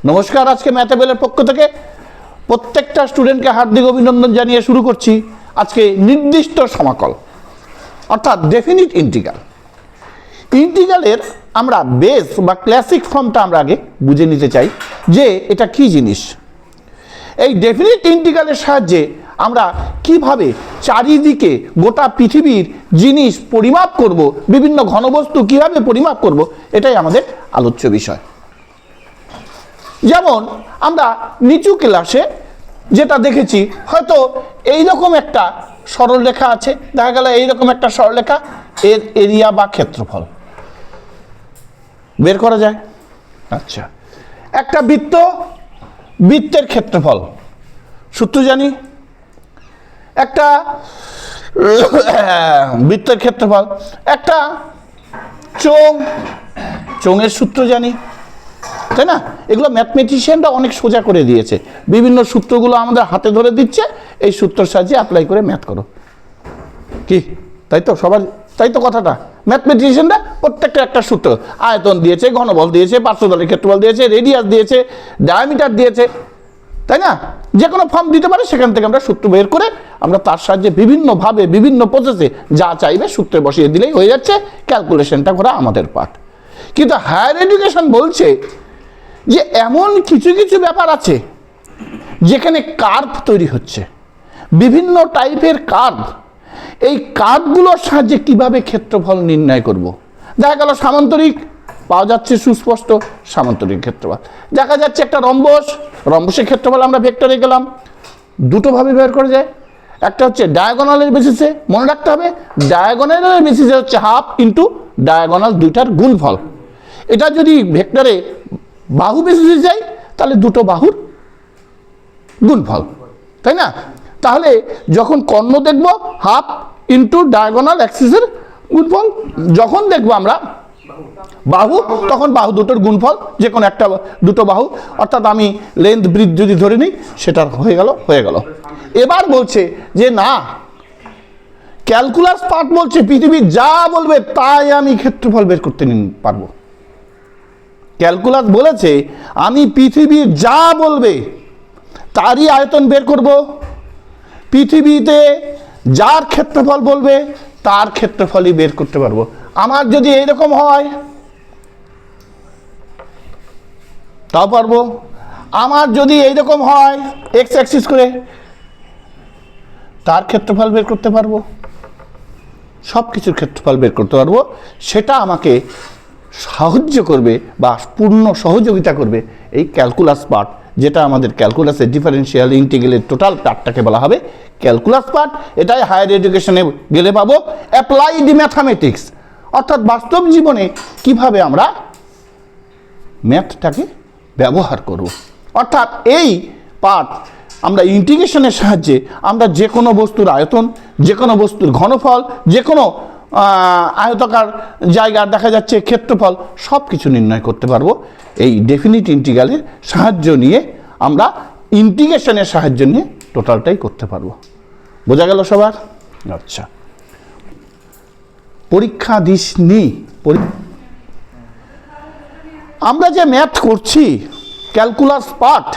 নমস্কার। আজকে ম্যাথেবেলের পক্ষ থেকে প্রত্যেকটা স্টুডেন্টকে হার্দিক অভিনন্দন জানিয়ে শুরু করছি আজকে নির্দিষ্ট সমাকল অর্থাৎ ডেফিনিট ইন্টিগ্রাল। ইন্টিগ্রালের আমরা বেস বা ক্লাসিক ফর্মটা আমরা আগে বুঝে নিতে চাই যে এটা কি জিনিস। এই ডেফিনিট ইন্টিগ্রালের সাহায্যে আমরা কিভাবে চারিদিকে গোটা পৃথিবীর জিনিস পরিমাপ করব, বিভিন্ন ঘনবস্তু কিভাবে পরিমাপ করব, এটাই আমাদের আলোচ্য বিষয়। যেমন আমরা নিচু ক্লাসে যেটা দেখেছি, হয়তো এইরকম একটা সরলরেখা আছে, দেখা গেল এইরকম একটা সরলরেখা, এর এরিয়া বা ক্ষেত্রফল বের করা যায়। আচ্ছা, একটা বৃত্ত, বৃত্তের ক্ষেত্রফল সূত্র জানি, একটা বৃত্তের ক্ষেত্রফল, একটা চোঙের সূত্র জানি, তাই না? এগুলো ম্যাথমেটিশিয়ানরা অনেক সোজা করে দিয়েছে, বিভিন্ন সূত্রগুলো আমাদের হাতে ধরে দিচ্ছে, এই সূত্রের সাহায্যে অ্যাপ্লাই করে ম্যাথ করো। কি তাই তো? সবার তাই তো কথাটা? ম্যাথমেটিশিয়ানরা প্রত্যেকটা একটা সূত্র, আয়তন দিয়েছে, ঘনবল দিয়েছে, পার্শ্বতলের ক্ষেত্রফল দিয়েছে, রেডিয়াস দিয়েছে, ডায়ামিটার দিয়েছে, তাই না? যে কোনো ফর্ম দিতে পারে, সেখান থেকে আমরা সূত্র বের করে আমরা তার সাহায্যে বিভিন্নভাবে বিভিন্ন প্রসেসে যা চাইবে সূত্রে বসিয়ে দিলেই হয়ে যাচ্ছে, ক্যালকুলেশনটা করা আমাদের পার্ট। কিন্তু হায়ার এডুকেশন বলছে যে এমন কিছু কিছু ব্যাপার আছে যেখানে কার্ভ তৈরি হচ্ছে, বিভিন্ন টাইপের কার্ভ। এই কার্ভগুলোর সাহায্যে কিভাবে ক্ষেত্রফল নির্ণয় করব। দেখা গেল সামান্তরিক পাওয়া যাচ্ছে, সুস্পষ্ট সামান্তরিক ক্ষেত্রফল। দেখা যাচ্ছে একটা রম্বস, রম্বসের ক্ষেত্রফল আমরা ভেক্টরে গেলাম, দুটোভাবে বের করা যায়। একটা হচ্ছে ডায়াগোনালের বেসিসে, মনে রাখতে হবে ডায়াগোনালের বেসিসে হচ্ছে হাফ ইন্টু ডায়াগোনাল দুইটার গুণফল। এটা যদি ভেক্টরে বাহু বেসিসে যাই তাহলে দুটো বাহুর গুণফল, তাই না? তাহলে যখন কর্ণ দেখব হাফ ইন্টু ডায়াগোনাল অ্যাক্সিসের গুণফল, যখন দেখব আমরা বাহু তখন বাহু দুটোর গুণফল, যে কোনো একটা দুটো বাহু, অর্থাৎ আমি লেন্থ ব্রিথ যদি ধরে নিই সেটা হয়ে গেল। এবার বলছে যে না, ক্যালকুলাস পার্ট বলছে পৃথিবী যা বলবে তাই আমি ক্ষেত্রফল বের করতে পারবো। ক্যালকুলাস বলেছে আমি পৃথিবী যা বলবে তারই আয়তন বের করব, পৃথিবীতে যার ক্ষেত্রফল বলবে তার ক্ষেত্রফলই বের করতে পারবো। আমার যদি এইরকম হয় তাও পারবো, আমার যদি এইরকম হয় এক্স অ্যাক্সিস করে তার ক্ষেত্রফল বের করতে পারবো, সব কিছুর ক্ষেত্রফল বের করতে পারবো। সেটা আমাকে সাহায্য করবে বা পূর্ণ সহযোগিতা করবে এই ক্যালকুলাস পার্ট, যেটা আমাদের ক্যালকুলাসের ডিফারেন্সিয়াল ইন্টিগ্রালের টোটাল পার্টটাকে বলা হবে ক্যালকুলাস পার্ট। এটাই হায়ার এডুকেশনে গেলে পাবো অ্যাপ্লাইড ম্যাথামেটিক্স, অর্থাৎ বাস্তব জীবনে কিভাবে আমরা ম্যাথটাকে ব্যবহার করব। অর্থাৎ এই পার্ট আমরা ইন্টিগ্রেশনের সাহায্যে আমরা যে কোনো বস্তুর আয়তন, যে কোনো বস্তুর ঘনফল, যে কোনো আয়তাকার জায়গার দেখা যাচ্ছে ক্ষেত্রফল, সব কিছু নির্ণয় করতে পারবো এই ডেফিনিট ইন্টিগ্রালের সাহায্য নিয়ে। আমরা ইন্টিগ্রেশনের সাহায্য নিয়ে টোটালটাই করতে পারবো। বোঝা গেল সবার? আচ্ছা, পরীক্ষা দিসনি, আমরা যে ম্যাথ করছি ক্যালকুলাস পার্ট,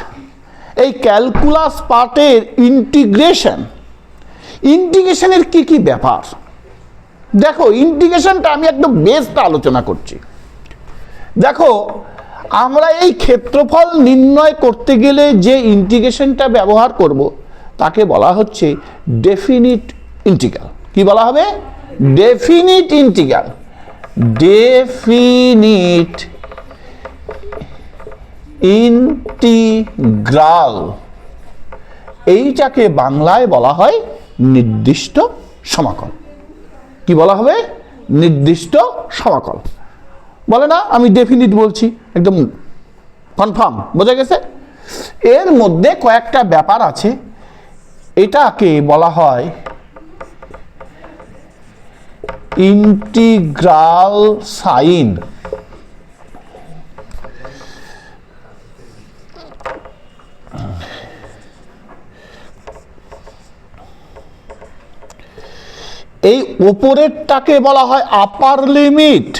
এই ক্যালকুলাস পার্টের ইন্টিগ্রেশনের কি কি ব্যাপার। দেখো, ইন্টিগ্রেশনটা আমি একদম বেসটা আলোচনা করছি। দেখো, আমরা এই ক্ষেত্রফল নির্ণয় করতে গেলে যে ইন্টিগ্রেশনটা ব্যবহার করব তাকে বলা হচ্ছে ডেফিনিট ইন্টিগ্রাল। কি বলা হবে? Definite integral. ডেফিনিট ইন্টিগ্রাল, এইটাকে বাংলায় বলা হয় নির্দিষ্ট সমাকল। কি বলা হবে? নির্দিষ্ট সমাকল। বলে না আমি ডেফিনিট বলছি, একদম কনফার্ম, বোঝা গেছে? এর মধ্যে কয়েকটা ব্যাপার আছে, এটাকে বলা হয় ইন্টিগ্রাল সাইন। এই উপরেরটাকে বলা হয় আপার লিমিট,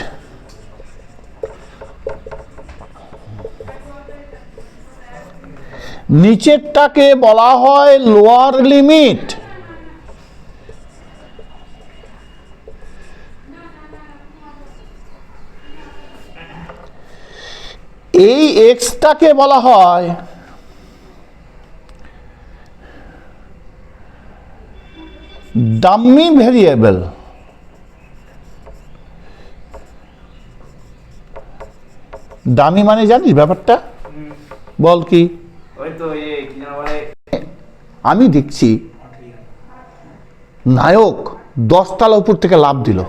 নিচেরটাকে বলা হয় লোয়ার লিমিট। এই এক্সটাকে বলা হয় ডাম্মি ভেরিয়েবল। ডামি মানে জানিস ব্যাপারটা? বল কি? আমি দেখছি নায়ক 10 তলা উপর থেকে লাফ দিল,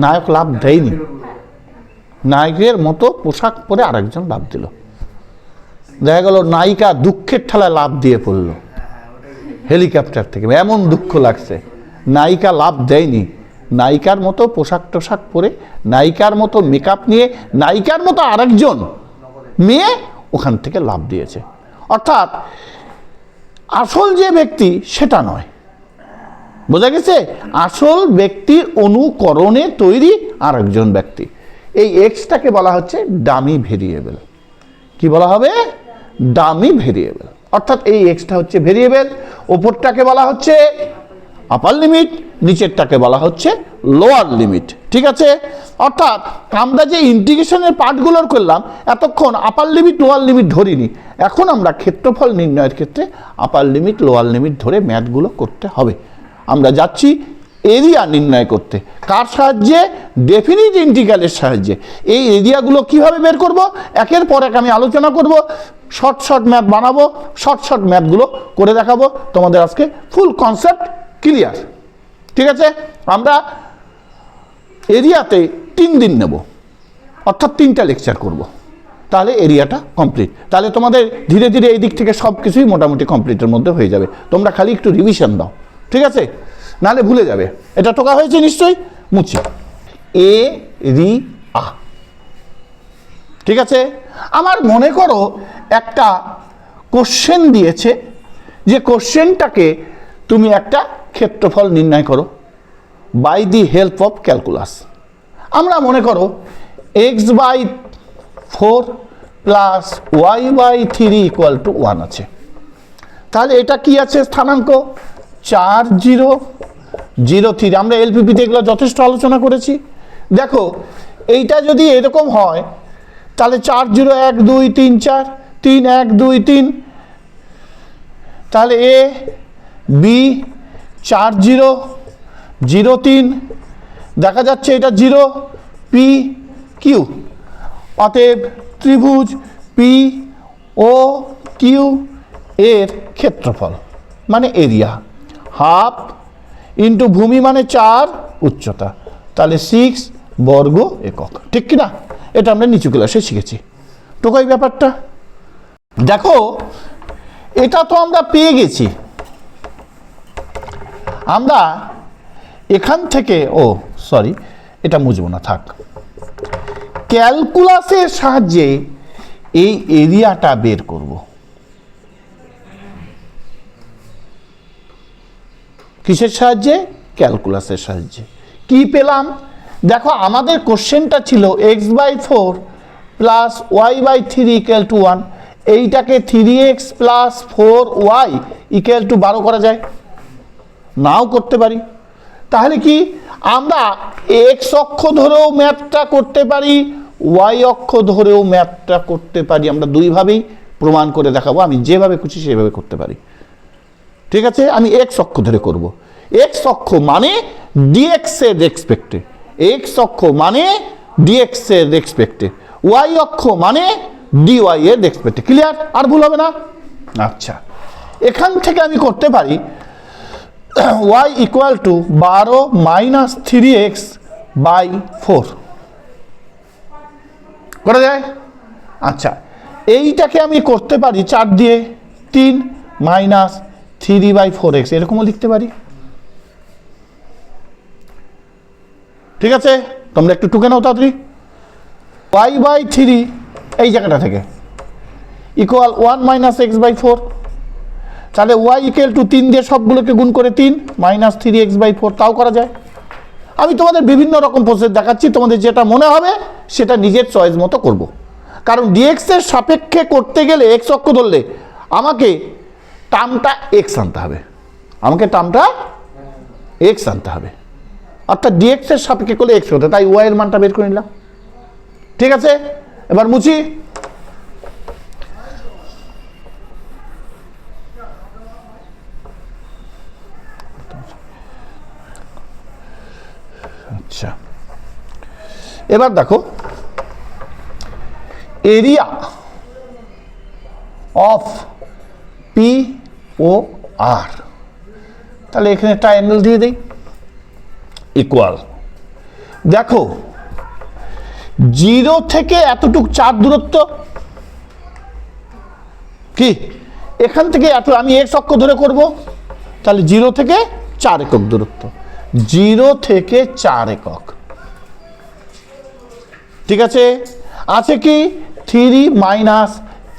নায়ক লাফ দেয়নি, নায়কের মতো পোশাক পরে আরেকজন লাফ দিল। দেখা গেল নায়িকা দুঃখের ঠেলায় লাফ দিয়ে পড়ল হেলিকপ্টার থেকে, এমন দুঃখ লাগছে। নায়িকা লাফ দেয়নি, নায়িকার মতো পোশাক টোশাক পরে, নায়িকার মতো মেকআপ নিয়ে, নায়িকার মতো আরেকজন মেয়ে ওখান থেকে লাফ দিয়েছে। অর্থাৎ আসল যে ব্যক্তি সেটা নয়, বোঝা গেছে? আসল ব্যক্তির অনুকরণে তৈরি আরেকজন ব্যক্তি। এই এক্সটাকে বলা হচ্ছে ডামি ভেরিয়েবল। কি বলা হবে? Dummy variable. অর্থাৎ এই এক্সটা হচ্ছে ভেরিয়েবল, ওপরটাকে বলা হচ্ছে আপার লিমিট, নিচেরটাকে বলা হচ্ছে লোয়ার লিমিট। ঠিক আছে? অর্থাৎ আমরা যে ইন্টিগ্রেশনের পার্টগুলো করলাম, এতক্ষণ আপার লিমিট লোয়ার লিমিট ধরিনি। এখন আমরা ক্ষেত্রফল নির্ণয়ের ক্ষেত্রে আপার লিমিট লোয়ার লিমিট ধরে ম্যাথগুলো করতে হবে। আমরা যাচ্ছি এরিয়া নির্ণয় করতে। কার সাহায্যে? ডেফিনিট ইন্টিগ্রালের সাহায্যে। এই এরিয়াগুলো কিভাবে বের করব একের পর এক আমি আলোচনা করব। শর্ট শর্ট ম্যাথ বানাবো, শর্ট শর্ট ম্যাথগুলো করে দেখাবো তোমাদের। আজকে ফুল কনসেপ্ট ক্লিয়ার। ঠিক আছে? আমরা এরিয়াতে 3 দিন নেব, অর্থাৎ 3টা লেকচার করব, তাহলে এরিয়াটা কমপ্লিট। তাহলে তোমাদের ধীরে ধীরে এই দিক থেকে সব কিছুই মোটামুটি কমপ্লিটের মধ্যে হয়ে যাবে। তোমরা খালি একটু রিভিশন দাও, ঠিক আছে? নাহলে ভুলে যাবে। এটা টোকা হয়েছে নিশ্চয়ই, মুছি। এরিয়া, ঠিক আছে? আমার মনে করো একটা কোশ্চেন দিয়েছে, যে কোশ্চেনটাকে তুমি একটা ক্ষেত্রফল নির্ণয় করো by the help of calculus. আমরা মনে করো x/4 প্লাস y/3 = 1 আছে। তাহলে এটা কি আছে? স্থানাঙ্ক 4 0 0 3। আমরা এলপিপিতে এগুলো যথেষ্ট আলোচনা করেছি। দেখো এইটা যদি এরকম হয় তাহলে 4 0 1 2 3 4 3 1 2 3, তাহলে এ বি 4 0 0 3, দেখা যাচ্ছে এটা 0 পি কিউ। অতএব ত্রিভুজ পি ও কিউ এর ক্ষেত্রফল মানে এরিয়া হাফ ইন্টু ভূমি মানে 4, উচ্চতা তাহলে 6 বর্গ একক। ঠিক কিনা? এটা আমরা নিচু ক্লাসে শিখেছি। টোকাই ব্যাপারটা দেখো, এটা তো আমরা পেয়ে গেছি। আমরা এখান থেকে এটা মুছবো না, থাক। ক্যালকুলাসের সাহায্যে এই এরিয়াটা বের করব। কিসের সাহায্যে? ক্যালকুলাসের সাহায্যে। কি পেলাম দেখো, আমাদের কোশ্চেনটা ছিল x/4 প্লাস y/3 = 1। এইটাকে 3x প্লাস 4y = 12 করা যায়, নাও করতে পারি। তাহলে কি আমরা x অক্ষ ধরেও ম্যাথটা করতে পারি, y অক্ষ ধরেও ম্যাথটা করতে পারি। আমরা দুইভাবেই প্রমাণ করে দেখাবো। আমি যেভাবে খুশি সেভাবে করতে পারি। ঠিক আছে? আমি x অক্ষ ধরে করব। x অক্ষ মানে dx এর রেসপেক্টে, x অক্ষ মানে dx এর রেসপেক্টে, y অক্ষ মানে dy এর রেসপেক্টে। ক্লিয়ার? আর ভুল হবে না? আচ্ছা, এখান থেকে আমি করতে পারি y = 12 - 3x/4 করা যায়। আচ্ছা, এইটাকে আমি করতে পারি 4 দিয়ে 3 - 3/4x, এরকমও লিখতে পারি। ঠিক আছে? তোমরা একটু টুকে নাও তাড়াতাড়ি। y/3 এই জায়গাটা থেকে = 1 - x/4। তাহলে y = 3 দিয়ে সবগুলোকে গুণ করে 3 - 3x/4, তাও করা যায়। আমি তোমাদের বিভিন্ন রকম প্রসেস দেখাচ্ছি, তোমাদের যেটা মনে হবে সেটা নিজের চয়েস মতো করব। কারণ ডিএক্স এর সাপেক্ষে করতে গেলে এক্স অক্ষ ধরলে আমাকে টার্মটা এক্স আনতে হবে, অর্থাৎ ডিএক্স এর সাপেক্ষে করলে এক্স হতে, তাই ওয়াই এর মানটা বের করে নিলাম। ঠিক আছে, এবার মুছি। আচ্ছা, এবার দেখো এরিয়া অফ পি ও আর, তাহলে এখানে ট্রায়াঙ্গেল দিয়ে দেই, ইকুয়াল, দেখো 0 থেকে এতটুক 4 দূরত্ব, কি এখান থেকে এত, আমি এক্স অক্ষ ধরে করব, তাহলে 0 থেকে 4 একক দূরত্ব, 0 থেকে 4 একক। ঠিক আছে, আছে কি 3 মাইনাস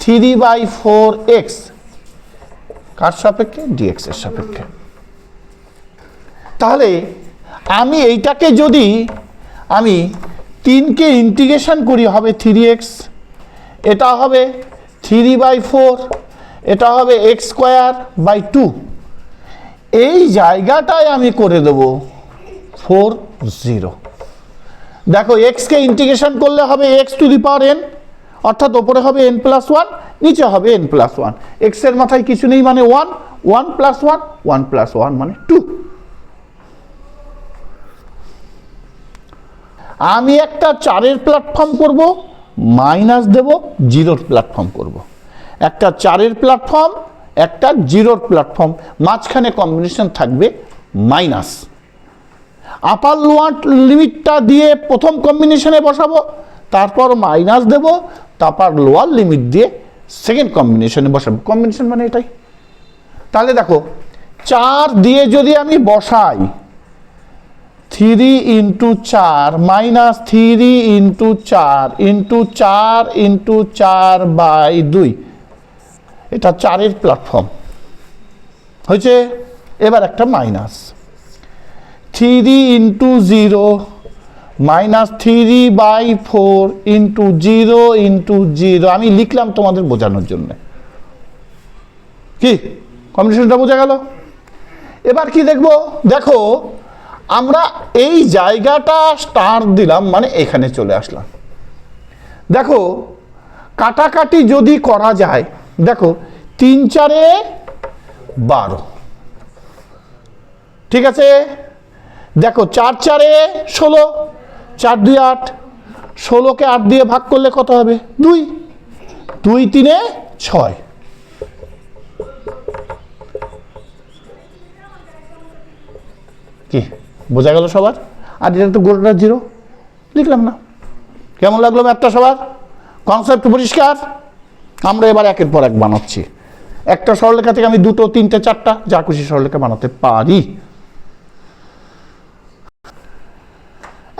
3/4x, কার সাপেক্ষে? ডিএক্স এর সাপেক্ষে। তাহলে আমি এইটাকে যদি আমি 3কে ইন্টিগ্রেশন করি হবে 3x, এটা হবে 3/4, এটা হবে x²/2, এই জায়গাটায় আমি করে দেব 40। দেখো x কে ইন্টিগ্রেশন করলে হবে x⁴n, অর্থাৎ ওপরে হবে n+1, নিচে হবে n+1, x এর মাথায় কিছু নেই মানে 1, 1 + 1, 1 + 1 মানে 2। আমি একটা 4-এর প্ল্যাটফর্ম করব, মাইনাস দেব, 0-র প্ল্যাটফর্ম করব, একটা 4-এর প্ল্যাটফর্ম, একটা 0-র প্ল্যাটফর্ম, মাঝখানে কম্বিনেশন থাকবে মাইনাস। আপার লোয়ার লিমিটটা দিয়ে প্রথম কম্বিনেশনে বসাবো, তারপর মাইনাস দেব, তারপর লোয়ার লিমিট দিয়ে সেকেন্ড কম্বিনেশনে বসাবো, কম্বিনেশন মানে এটাই। তাহলে দেখো 4 দিয়ে যদি আমি বসাই 3 × 4 মাইনাস 3 × 4 × 4 × 4/2, এটা 4-এর প্ল্যাটফর্ম হয়েছে। এবার একটা মাইনাস 3 × 0 মাইনাস 3/4 × 0 × 0, আমি লিখলাম তোমাদের বোঝানোর জন্য, কি কম্বিনেশনটা বোঝা গেল? এবার কি দেখব, দেখো আমরা এই জায়গাটা স্টার দিলাম মানে এখানে চলে আসলাম। দেখো কাটাকাটি যদি করা যায়, দেখো 3 × 4 = 12, ঠিক আছে। দেখো 4 × 4 = 16, 4 × 2 = 8, 16কে 8 দিয়ে ভাগ করলে কত হবে? 2, 2 × 3 = 6। কি বোঝা গেল সবার? আর এটা তো গোলটা 0 লিখলাম না। কেমন লাগলো ম্যাথটা সবার? কনসেপ্ট পরিষ্কার? আমরা এবার একের পর এক বানাচ্ছি। একটা সরলরেখা থেকে আমি 2, 3, 4টা যা খুশি সরলরেখা বানাতে পারি।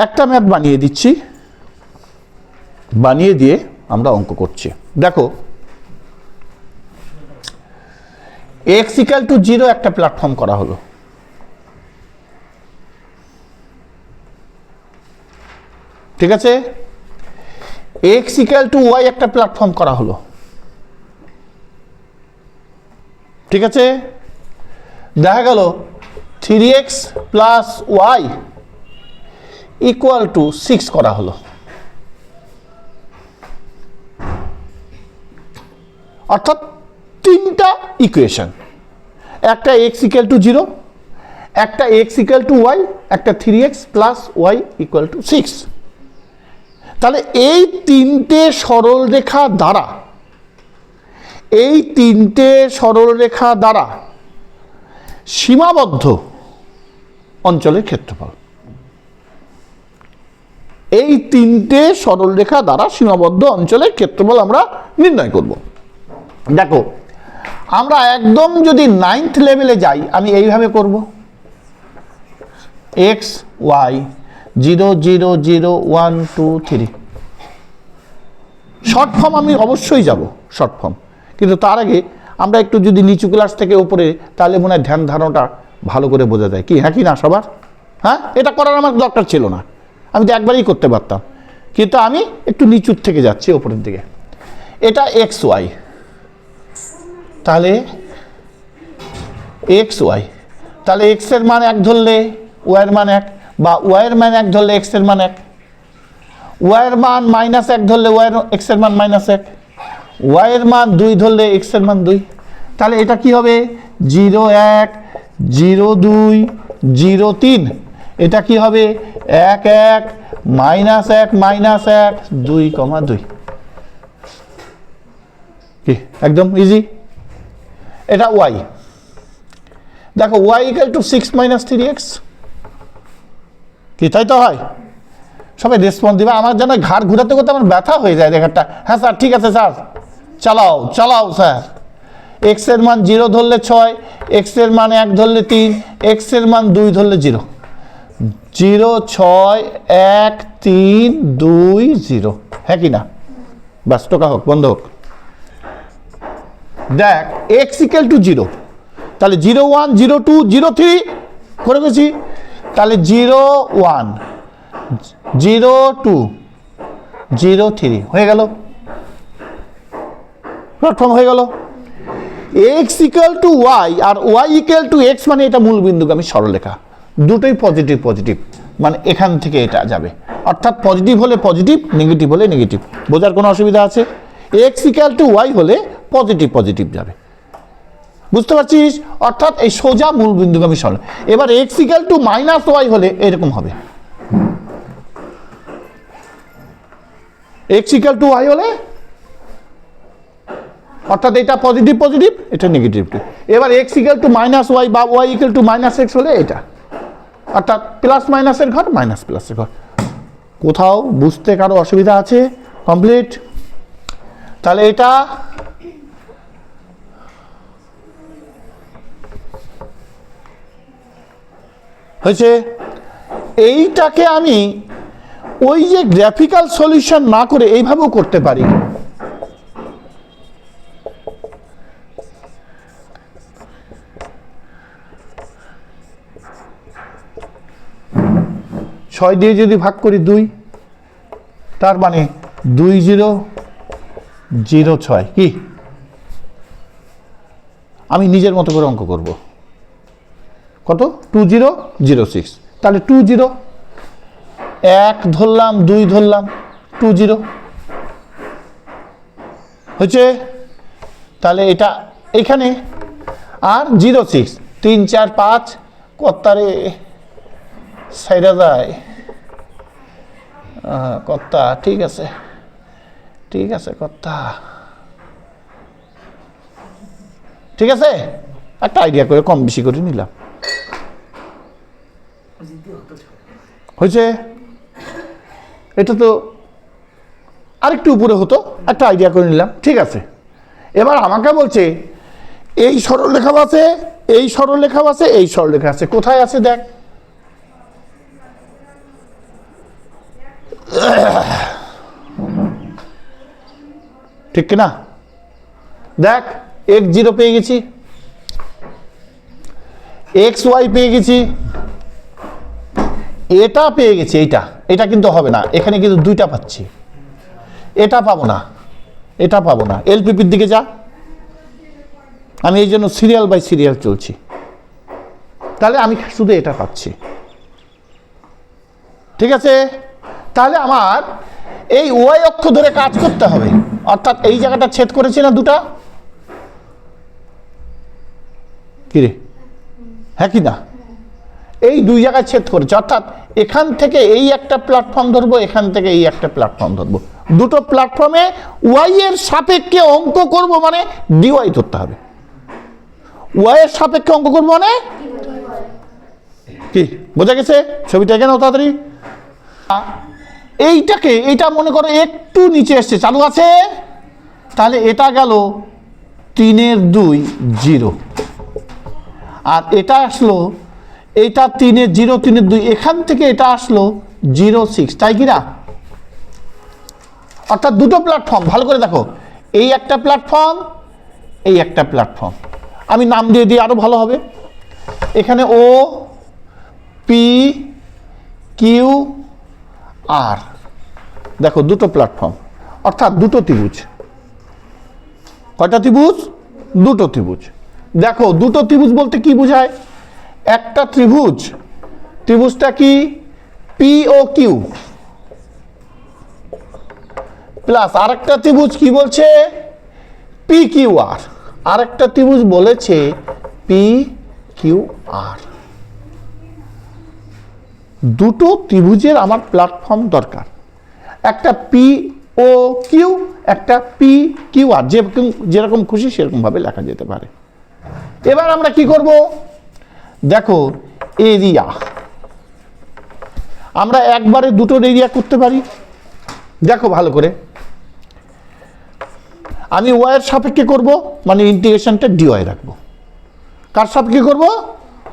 একটা ম্যাথ বানিয়ে দিচ্ছি, বানিয়ে দিয়ে আমরা অঙ্ক করছি। দেখো x = 0 একটা প্ল্যাটফর্ম করা হলো, ঠিক আছে। x = y একটা প্ল্যাটফর্ম করা হলো, ঠিক আছে। দেখা গেল 3x + y = 6 করা হলো, অর্থাৎ 3টা ইকুয়েশন, একটা x = 0, একটা x = y, একটা 3x + y = 6। তাহলে এই 3টে সরলরেখা দ্বারা সীমাবদ্ধ অঞ্চলের ক্ষেত্রফল, এই 3টে সরলরেখা দ্বারা সীমাবদ্ধ অঞ্চলের ক্ষেত্রফল আমরা নির্ণয় করব। দেখো আমরা একদম যদি 9th লেভেলে যাই, আমি এইভাবে করব, x y 0 0 0 1 2 3, শর্ট ফর্ম আমি অবশ্যই যাব শর্ট ফর্ম, কিন্তু তার আগে আমরা একটু যদি নিচু ক্লাস থেকে উপরে, তাহলে মনে হয় ধ্যান ধারণাটা ভালো করে বোঝা যায়। কি হ্যাঁ কি না সবার? হ্যাঁ, এটা করার আমার দরকার ছিল না, আমি তো একবারই করতে পারতাম, কিন্তু আমি একটু নিচুর থেকে যাচ্ছি ওপরের দিকে। এটা এক্স ওয়াই, তাহলে এক্স ওয়াই, তাহলে এক্স এর মান 1 ধরলে ওয়াই এর মান 1, বা ওয়াই এর মান 1 ধরলে এক্স এর মান 1, ওয়াই এর মান -1 ধরলে এক্স এর মান -1, ওয়াই এর মান 2 ধরলে এক্স এর মান 2। তাহলে এটা কি হবে 0 1 0 2 0 3, এটা কি হবে 1 1 -1 -1 2, 2। কি একদম ইজি। এটা ওয়াই, দেখো ওয়াই ইকুয়াল টু 6 - 3x, কি তাই তো হয়? সবাই রেসপন্স দিবে, আমার যেন ঘাড় ঘুরাতে করতে আমার ব্যথা হয়ে যায় দেখাটা। হ্যাঁ স্যার ঠিক আছে স্যার, চালাও চালাও স্যার। এক্স এর মান 0 ধরলে 6, এক্স এর মান 1 ধরলে 3, এক্স এর মান 2 ধরলে 0, 0 6 1 3 2 0, হ্যাঁ কি না? বাস টোকা হোক, বন্ধ হোক। দেখ এক্স ইকুয়াল টু 0, তাহলে 0 1 0 2 0 3 করে গেছি, তাহলে 0 1 0 2 0 3 হয়ে গেল, প্ল্যাটফর্ম হয়ে গেল। এক্স ইকুয়াল টু ওয়াই আর ওয়াই ইকুয়াল টু এক্স, মানে এটা মূল বিন্দুগামী সরলরেখা, দুটোই পজিটিভ পজিটিভ, মানে এখান থেকে এটা যাবে, অর্থাৎ পজিটিভ হলে পজিটিভ, নেগেটিভ হলে নেগেটিভ। বোঝার কোনো অসুবিধা আছে? এক্স ইকুয়াল টু ওয়াই হলে পজিটিভ পজিটিভ যাবে, বুঝতে পারছিস? অর্থাৎ এই সোজা মূল বিন্দুগামী সরল। এবার এক্স ইকুয়াল টু -ওয়াই হলে এরকম হবে, এক্স ইকুয়াল টু ওয়াই হলে, অর্থাৎ এটা পজিটিভ পজিটিভ, এটা নেগেটিভ। এবার এক্স ইকুয়াল টু -ওয়াই বা ওয়াই ইকুয়াল টু -এক্স হলে এটা, অর্থাৎ প্লাস মাইনাসের ঘর মাইনাস প্লাসের ঘর। কোথাও বুঝতে কারো অসুবিধা আছে? কমপ্লিট। তাহলে এটা হয়েছে। এইটাকে আমি ওই যে গ্রাফিক্যাল সলিউশন না করে এইভাবেও করতে পারি। ছয় দিয়ে যদি ভাগ করি 2, তার মানে 2 0 0 6, কি আমি নিজের মতো করে অঙ্ক করব। কত? 2 0 0 6, তাহলে 2 0 1 ধরলাম 2 ধরলাম 2 0 হচ্ছে। তাহলে এটা এখানে আর 0 6 3 4 5 কত্তারে সাইডা যায় কত্তা, ঠিক আছে ঠিক আছে কত্তা, ঠিক আছে। একটা আইডিয়া করে কম বেশি করে নিলাম, হয়েছে। এটা তো আরেকটু উপরে হতো, একটা আইডিয়া করে নিলাম, ঠিক আছে। এবার আমাকে বলছে এই সরলরেখাও আছে, এই সরলরেখাও আছে, এই সরলরেখা আছে, কোথায় আছে দেখ। ঠিক কিনা দেখ, x0 পেয়ে গেছি, xy পেয়ে গেছি, এটা পেয়ে গেছি, এটা কিন্তু হবে না, এখানে কিন্তু দুইটা পাচ্ছি, এটা পাবো না, এটা পাবো না। এলপিপির দিকে যা, আমি এই জন্য সিরিয়াল বাই সিরিয়াল চলছি, তাহলে আমি শুধু এটা পাচ্ছি, ঠিক আছে। তাহলে আমার এই ওয়াই অক্ষ ধরে কাজ করতে হবে, অর্থাৎ এই জায়গাটা ছেদ করেছি না দুটা, কি রে হ্যাঁ কি না, এই দুই জায়গায় ছেদ করেছে, অর্থাৎ এখান থেকে এই একটা প্ল্যাটফর্ম ধরবো, এখান থেকে এই একটা প্ল্যাটফর্ম ধরবো, দুটো প্ল্যাটফর্মে ওয়াই এর সাপেক্ষে অঙ্ক করব, মানে ডিওয়াই ধরতে হবে। ওয়াই এর সাপেক্ষে অঙ্ক করবো মানে কি, বোঝা গেছে? ছবিটা এখানে তাড়াতাড়ি, এইটা মনে করো একটু নিচে এসছে, চালু আছে, তাহলে এটা গেল 3 2 0, আর এটা আসলো, এটা 3 0 3 2, এখান থেকে এটা আসলো 0 6, তাই কি না? অর্থাৎ দুটো প্ল্যাটফর্ম, ভালো করে দেখো, এই একটা প্ল্যাটফর্ম, এই একটা প্ল্যাটফর্ম, আমি নাম দিয়ে দিই আরো ভালো হবে। এখানে ও পি কিউ আর, দেখো দুটো প্ল্যাটফর্ম, অর্থাৎ দুটো ত্রিভুজ, কয়টা ত্রিভুজ? দুটো ত্রিভুজ। দেখো দুটো ত্রিভুজ বলতে কি বোঝায়? একটা ত্রিভুজ, ত্রিভুজটা কি? পি ও কিউ, প্লাস আরেকটা ত্রিভুজ কি বলছে? P Q R. আরেকটা ত্রিভুজ বলেছে পি কিউ আর। দুটো ত্রিভুজের আমার প্ল্যাটফর্ম দরকার, একটা পি ও কিউ, একটা পি কিউ আর। যেরকম খুশি সেরকম ভাবে লেখা যেতে পারে। এবার আমরা কি করব? দেখো এরিয়া, আমরা একবারে দুটোর এরিয়া করতে পারি। দেখো ভালো করে, আমি ওয়াই এর সাপেক্ষে করব, মানে ইন্টিগ্রেশনটা ডিওয়াই রাখবো। কার সাপেক্ষে করব?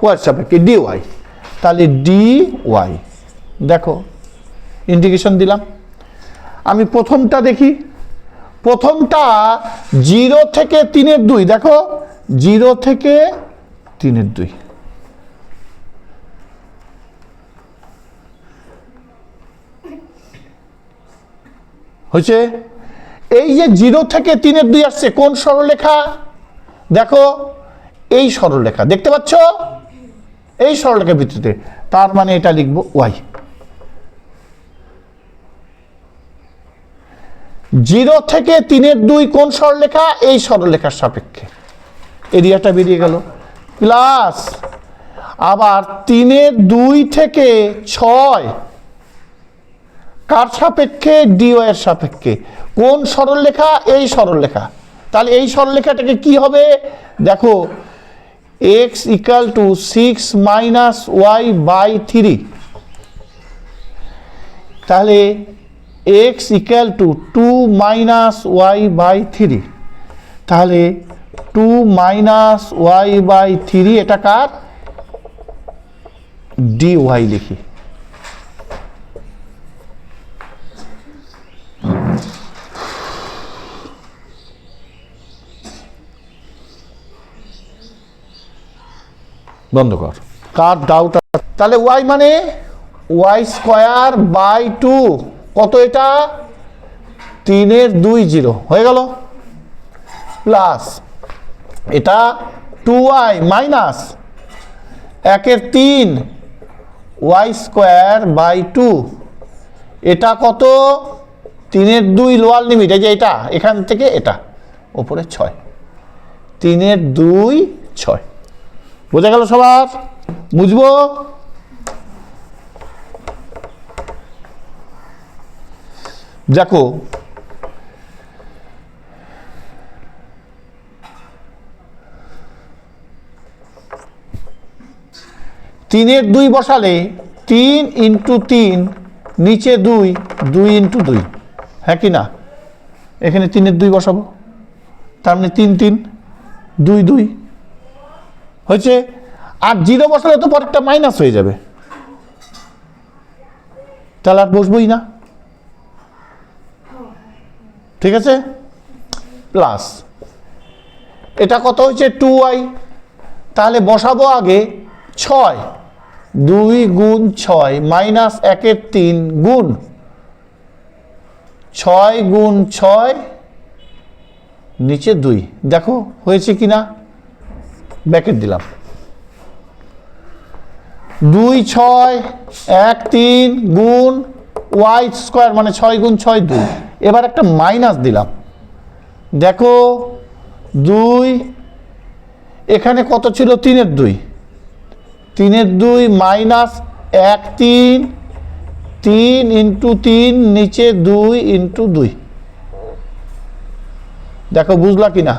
ওয়াই এর সাপেক্ষে, ডিওয়াই। তাহলে ডিওয়াই, দেখো ইন্টিগ্রেশন দিলাম। আমি প্রথমটা দেখি, প্রথমটা 0 থেকে 3/2, দেখো 0 থেকে 3/2, হয়েছে। এই যে 0 থেকে 3/2 আসছে কোন সরলরেখা? দেখো এই সরলরেখা, দেখতে পাচ্ছ? এই সরলরেখার ভিত্তিতে, তার মানে এটা লিখবো ওয়াই। 0 থেকে 3/2 কোন সরলরেখা? এই সরলরেখার সাপেক্ষে, এরিয়াটা বেরিয়ে গেল। প্লাস আবার 3/2 থেকে 6 কার সাপেক্ষে? ডিওয়াই এর সাপেক্ষে। কোন সরলরেখা? এই সরলরেখা। তাহলে এই সরলরেখাটাকে কি হবে? দেখো x = 6 - y/3, তাহলে x = 2 - y/3, তাহলে 2 - y/3 এটা কার? ডিওয়াই লিখি। বন্ধ কর, কার ডাউট? তাহলে ওয়াই মানে y²/2, কত এটা? 3/2 হয়ে গেল। প্লাস এটা 2y মাইনাস 1/3 y²/2, এটা কত? 3/2 লোয়ার লিমিট, এই যে এটা, এখান থেকে এটা ওপরে 6, 3/2 6। বোঝা গেল সবার? বুঝবো? দেখো তিনের 2 বসালে 3 × 3, নিচে 2, 2 × 2, হ্যাঁ কি না? এখানে 3/2 বসাবো, তার মানে 3 3 2 2 হয়েছে। আর 0 বসালে তো পরেরটা মাইনাস হয়ে যাবে, তাহলে আর বসবোই না, ঠিক আছে? প্লাস এটা কত হয়েছে? 2y, তাহলে বসাবো আগে 6, 2 × 6 মাইনাস 1/3 গুণ 6 × 6 নিচে 2, দেখো হয়েছে কিনা? ব্র্যাকেট দিলাম। 2 6 1 3 গুণ y² মানে 6 × 6 2, এবার একটা মাইনাস দিলাম। দেখো 2, এখানে কত ছিল? 3/2, 3/2 মাইনাস 1 3, 3 × 3 নিচে 2 × 2, দেখো বুঝলা কিনা?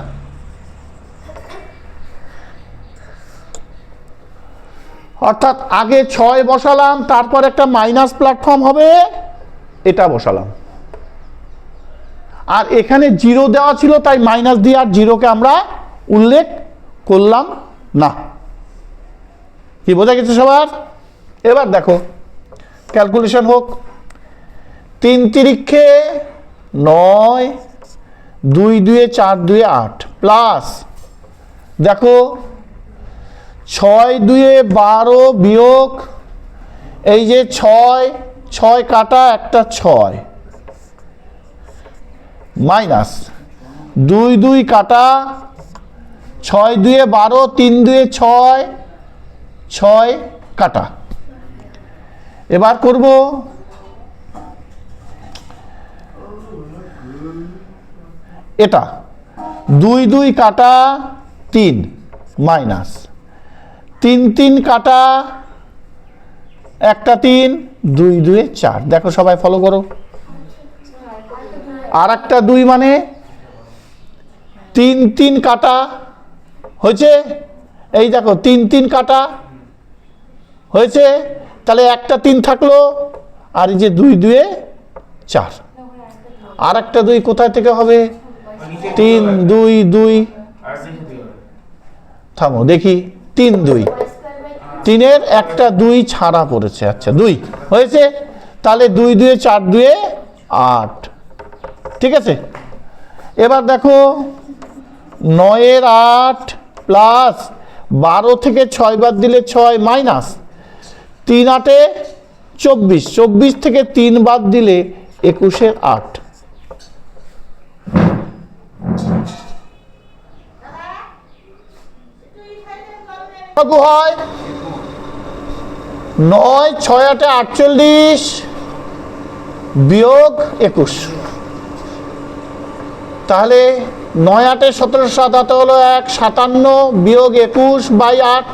অর্থাৎ আগে 6 বসালাম, তারপর একটা মাইনাস প্ল্যাটফর্ম হবে, এটা বসালাম। আর এখানে 0 দেওয়া ছিল, তাই মাইনাস দিয়ে আর 0কে আমরা উল্লেখ করলাম না। কি বোঝা গেছে সবার? এবার দেখো ক্যালকুলেশন হোক। 3 তিরিক্ষে 9, 2 2 4 2 8, প্লাস দেখো 6 2 12 বিয়োগ এই যে 6 6 কাটা একটা 6 মাইনাস 2 2 কাটা, 6 2 12, 3 2 6, 6 কাটা। এবার করব এটা 2 2 কাটা 3 মাইনাস 3 3 কাটা একটা 3, 2 2 4। দেখো সবাই ফলো করো। আর একটা 2 মানে 3 3 কাটা হয়েছে, এই দেখো 3 3 কাটা হয়েছে, তাহলে একটা 3 থাকলো, আর এই যে 2 2 4। আর একটা 2 কোথায় থেকে হবে? 3 2 2, থামো দেখি, 3 2, 3-এর একটা 2 ছাড়া পড়েছে, আচ্ছা 2 হয়েছে, তাহলে 2 2 4 2 8। ঠিক আছে, এবার দেখো 9-এর 8 প্লাস 12 থেকে 6 বাদ দিলে 6 মাইনাস 3 8-এ 24, 24 থেকে 3 বাদ দিলে 21-এর 8। হয় 9 6 8 48 বিয়োগ 21, তাহলে 9 8 17 7 হাতে হলো 1 57 বিয়োগ 21/8।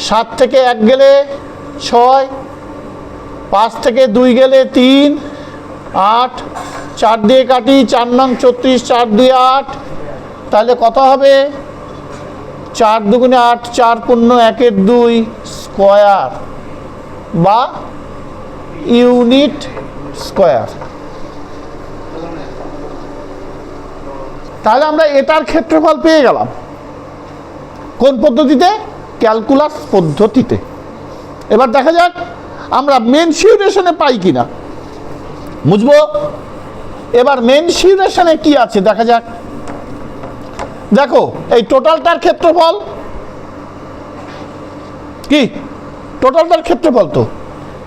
7 থেকে 1 গেলে 6, 5 থেকে 2 গেলে 3, 8, 4 দিয়ে কাটি, 4 নং 34, 4 2 8, তাহলে কত হবে? 4 2 8, 4 পূর্ণ 1-এর 2 স্কোয়ার বা ইউনিট স্কোয়ার। তাহলে আমরা এটার ক্ষেত্রফল পেয়ে গেলাম কোন পদ্ধতিতে? ক্যালকুলাস পদ্ধতিতে। এবার দেখা যাক আমরা মেনসুরেশনে পাই কিনা, বুঝবো। এবার মেনসুরেশনে কি আছে দেখা যাক। দেখো এই টোটালটার ক্ষেত্রফল কি? টোটালটার ক্ষেত্রফল, তো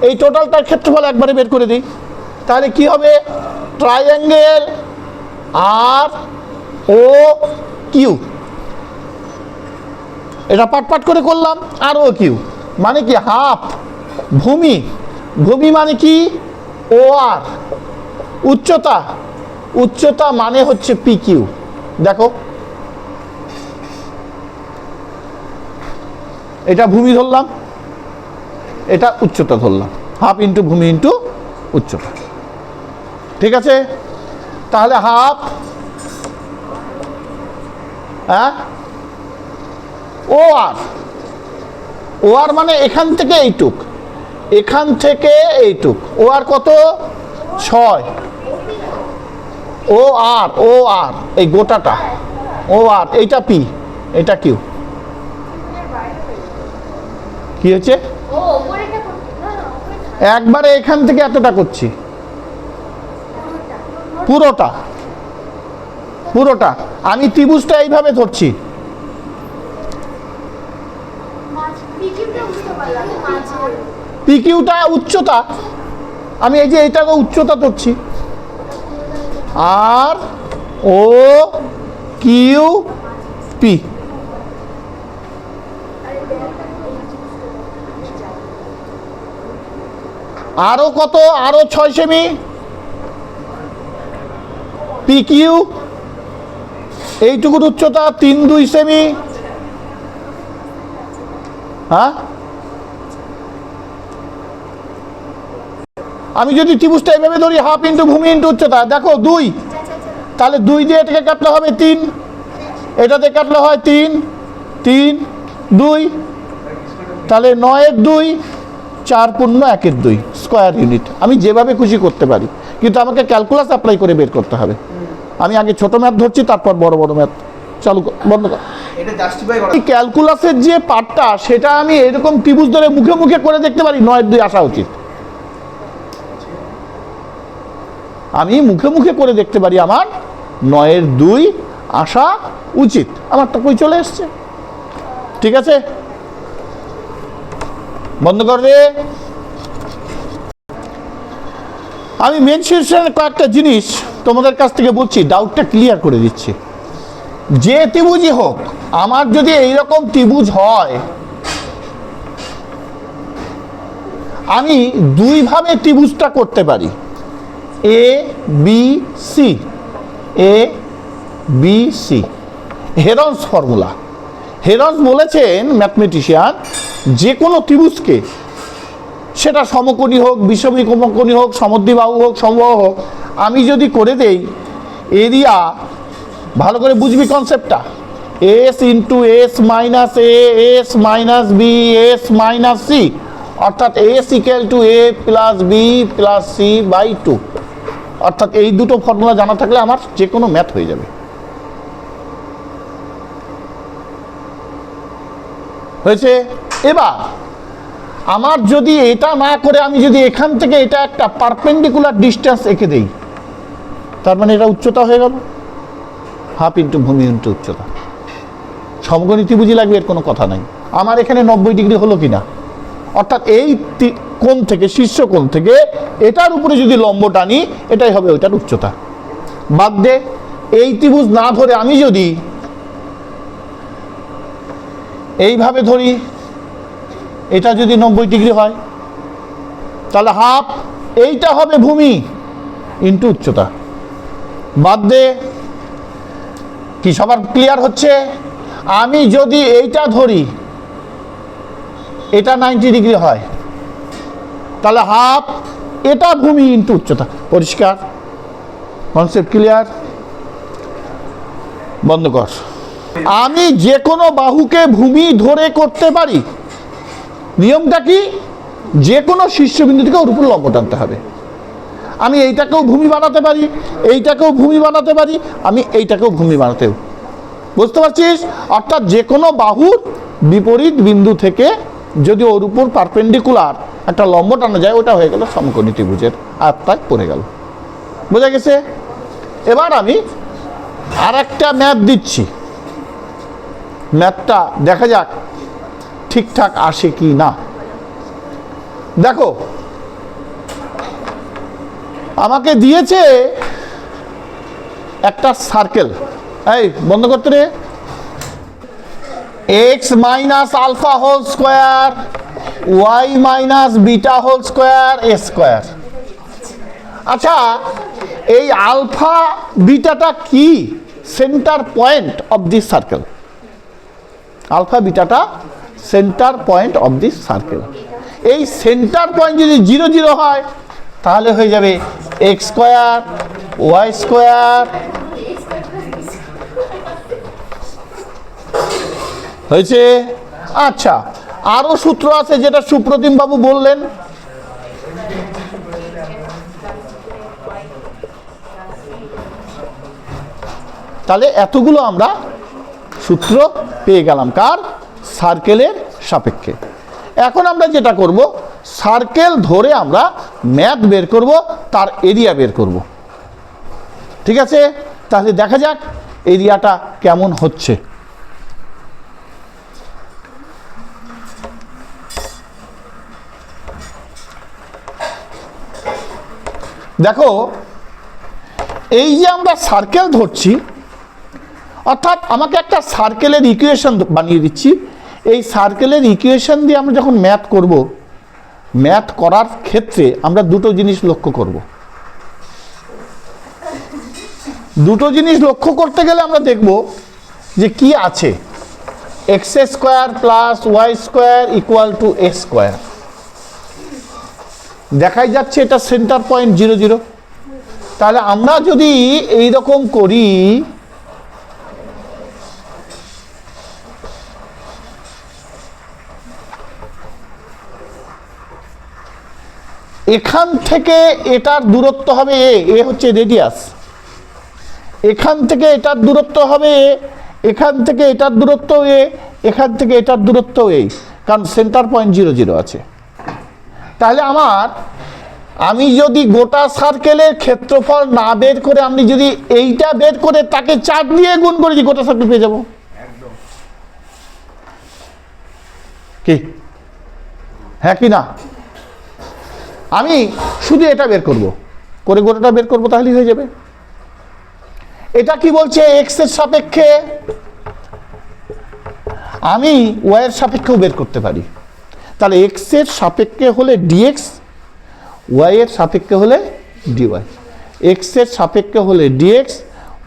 এই টোটালটার ক্ষেত্রফল একবারে বের করে দিই, তাহলে কি হবে? ট্রায়াঙ্গেল আর ও কিউ, এটা পাট পাট করে করলাম। আর ও কিউ মানে কি? হাফ ভূমি, ভূমি মানে কি? ও আর উচ্চতা, উচ্চতা মানে হচ্ছে পি কিউ। দেখো এটা ভূমি ধরলাম, এটা উচ্চতা ধরলাম, হাফ ইন্টু ভূমি ইন্টু উচ্চতা। ঠিক আছে, তাহলে হাফ, হ্যাঁ, ও আর, ও আর মানে এখান থেকে এইটুক, এখান থেকে এইটুক, ও আর কত? 6। ও আর, ও আর এই গোটাটা ও আর, এইটা পি, এটা কিউ। কি হয়েছে? একবারে এখান থেকে এতটা করছি, পুরোটা, পুরোটা। আমি ত্রিভুজটা এইভাবে ধরছি, পিকিউটা উচ্চতা, আমি এই যে এইটাকে উচ্চতা ধরছি, আর ও কিউ পি। আরো কত? আরো 6 সেমি পি কিউ, এইটুকুর উচ্চতা 3 2 সেমি। হ্যাঁ, আমি যদি ত্রিভুজটা এইভাবে ধরি, হাফ ইন্টু ভূমি ইন্টু উচ্চতা, দেখো 2, তাহলে 2 দিয়ে এটাকে কাটলে হবে 3, এটাতে কাটলে হয় 3 3 2, তাহলে 9-এর 2, 4 পূর্ণ 1-এর 2 স্কোয়ার ইউনিট। আমি যেভাবে খুশি করতে পারি, কিন্তু আমাকে ক্যালকুলাস অ্যাপ্লাই করে বের করতে হবে। আমি আগে ছোট ম্যাথ ধরছি, তারপর বড় বড় ম্যাথ চালু বন্ধ কর। ক্যালকুলাসের যে পার্টটা, সেটা আমি এরকম ত্রিভুজ ধরে মুখে মুখে করে দেখতে পারি, 9-এর 2 আসা উচিত। আমি মুখে মুখে করে দেখতে পারি আমার 9-এর 2 আসা উচিত। আমারটা কই চলে এসছে। ঠিক আছে, বন্ধ কর রে। আমি মেন সেকশনের কয়েকটা জিনিস তোমাদের কাছ থেকে বলছি, ডাউটটা ক্লিয়ার করে দিচ্ছি। যে ত্রিভুজই হোক, আমার যদি এইরকম ত্রিভুজ হয়, আমি দুইভাবে ত্রিভুজটা করতে পারি, A B C, A B C. হেরনস formula, হেরনস বলেছেন ম্যাথমেটিশিয়ান, যে কোনো ত্রিভুজকে, সেটা সমকোণী হোক, বিষমকোণী হোক, সমদ্বিবাহু হোক, সমবাহু হোক, আমি যদি করে দেই এরিয়া, ভালো করে বুঝবি কনসেপ্টটা, s into s minus a, s minus b, s minus c, অর্থাৎ s equal to a plus b plus c by 2। অর্থাৎ এই দুটো ফর্মুলা জানা থাকলে আমার যে কোনো ম্যাথ হয়ে যাবে। হয়েছে? এবার আমার যদি এটা না করে আমি যদি এখান থেকে এটা একটা পারপেন্ডিকুলার ডিস্টেন্স এঁকে দেই, তার মানে এটা উচ্চতা হয়ে গেল, হাফ ইন্টু ভূমি ইন্টু উচ্চতা। সমকোণী ত্রিভুজই লাগবে, এর কোনো কথা নাই। আমার এখানে 90 ডিগ্রি হলো কিনা, অর্থাৎ এই কোণ থেকে, শীর্ষ কোণ থেকে এটার উপরে যদি লম্ব টানি, এটাই হবে ওইটার উচ্চতা। বাদ দে, এই ত্রিভুজ না ধরে আমি যদি এইভাবে ধরি, এটা যদি 90 ডিগ্রি হয়, তাহলে হাফ এইটা হবে ভূমি ইন্টু উচ্চতা। বাদ দে, কি সবার ক্লিয়ার হচ্ছে? আমি যদি এইটা ধরি, এটা 90 ডিগ্রি হয়, তাহলে হাফ এটা ভূমি ইন্টু উচ্চতা। পরিষ্কার? Concept clear? বন্ধ কর। আমি যে কোনো বাহুকে ভূমি ধরে করতে পারি। নিয়মটা কি? যে কোনো শীর্ষবিন্দু থেকে ওর উপর লম্ব টানতে হবে। আমি এইটাকেও ভূমি বানাতে পারি, এইটাকেও ভূমি বানাতে পারি, আমি এইটাকেও ভূমি বানাতে, বুঝতে পারছিস? অর্থাৎ যে কোনো বাহুর বিপরীত বিন্দু থেকে যদি ওর উপর পারপেন্ডিকুলার একটা লম্ব টানা যায়, ওটা হয়ে গেল সমকোণী ত্রিভুজের আয়তায় পড়ে গেল। বোঝা গেছে? এবার আমি আর একটা ম্যাথ দিচ্ছি, ম্যাথটা দেখা যাক ঠিকঠাক আসে কি না। দেখো, আমাকে দিয়েছে একটা সার্কেল, এই বন্ধ করতে রে, x minus alpha whole square, y minus beta whole square, a square. আচ্ছা, এই আলফা বিটাটা কি? Centre point of this circle. Alpha বিটাটা centre point of this circle. এই সেন্টার পয়েন্ট যদি 0 0 হয়, তাহলে হয়ে যাবে এক্স স্কোয়ার, ওয়াই স্কোয়ার। হয়েছে? আচ্ছা, আরো সূত্র আছে যেটা সুপ্রতিম বাবু বললেন। তাহলে এতগুলো আমরা সূত্র পেয়ে গেলাম কার? সার্কেলের সাপেক্ষে। এখন আমরা যেটা করব, সার্কেল ধরে আমরা ম্যাথ বের করব, তার এরিয়া বের করব। ঠিক আছে? তাহলে দেখা যাক এরিয়াটা কেমন হচ্ছে। দেখো, এই যে আমরা সার্কেল ধরছি, অর্থাৎ আমাকে একটা সার্কেলের ইকুয়েশন বানিয়ে দিচ্ছি। এই সার্কেলের ইকুয়েশন দিয়ে আমরা যখন ম্যাথ করব, ম্যাথ করার ক্ষেত্রে আমরা দুটো জিনিস লক্ষ্য করব। দুটো জিনিস লক্ষ্য করতে গেলে আমরা দেখব যে কি আছে। X square plus Y square equal to A square. দেখাই যাচ্ছে এটা সেন্টার পয়েন্ট 0 0। তাহলে আমরা যদি এই রকম করি, এখান থেকে এটার দূরত্ব হবে এ হচ্ছে রেডিয়াস, এখান থেকে এটার দূরত্ব হবে এ, এখান থেকে এটার দূরত্ব এ, এখান থেকে এটার দূরত্ব এ, কারণ সেন্টার পয়েন্ট 0 0 আছে। তাহলে আমি যদি গোটা সার্কেলের ক্ষেত্রফল না বের করে, আমি যদি এইটা বের করে তাকে 4 দিয়ে গুণ করি, গোটা সার্কেল পেয়ে যাব। কি হ্যাঁ কি না? আমি শুধু এটা বের করব, করে গোটাটা বের করবো, তাহলেই হয়ে যাবে। এটা কি বলছে? এক্স এর সাপেক্ষে আমি ওয়াই এর সাপেক্ষেও বের করতে পারি। তাহলে এক্স এর সাপেক্ষে হলে ডিএক্স, ওয়াই এর সাপেক্ষে হলে ডিওয়াই। এক্স এর সাপেক্ষে হলে ডিএক্স,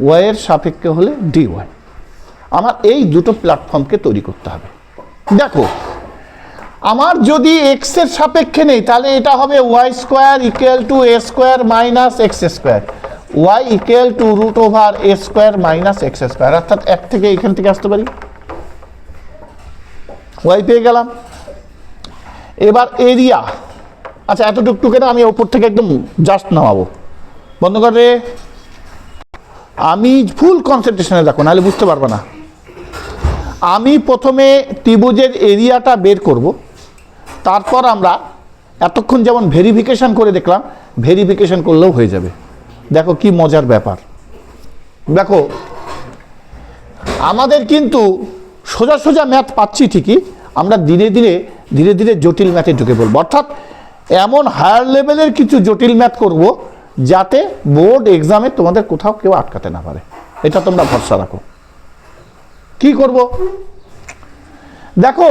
ওয়াই এর সাপেক্ষে হলে ডিওয়াই। আমার এই দুটো প্ল্যাটফর্মকে তৈরি করতে হবে। দেখো, আমার যদি এক্স এর সাপেক্ষে নেই, তাহলে এটা হবে Y square equal to A square minus x square, Y equal to root over A square minus x square. অর্থাৎ এক থেকে এখান থেকে আসতে পারি, ওয়াই পেয়ে গেলাম। এবার এরিয়া, আচ্ছা এতটুকটুকে না আমি ওপর থেকে একদম জাস্ট নামাবো। বন্ধ করে, আমি ফুল কনসেন্ট্রেশনে দেখো, নাহলে বুঝতে পারবে না। আমি প্রথমে ত্রিভুজের এরিয়াটা বের করব, তারপর আমরা এতক্ষণ যেমন ভেরিফিকেশন করে দেখলাম, ভেরিফিকেশন করলেও হয়ে যাবে। দেখো কি মজার ব্যাপার। দেখো আমাদের কিন্তু সোজা সোজা ম্যাথ পাচ্ছি ঠিকই, আমরা ধীরে ধীরে জটিল ম্যাথে ঢুকে পড়বো। অর্থাৎ এমন হায়ার লেভেলের কিছু জটিল ম্যাথ করব যাতে বোর্ড এক্সামে তোমাদের কোথাও কেউ আটকাতে না পারে, এটা তোমরা ভরসা রাখো। কি করব? দেখো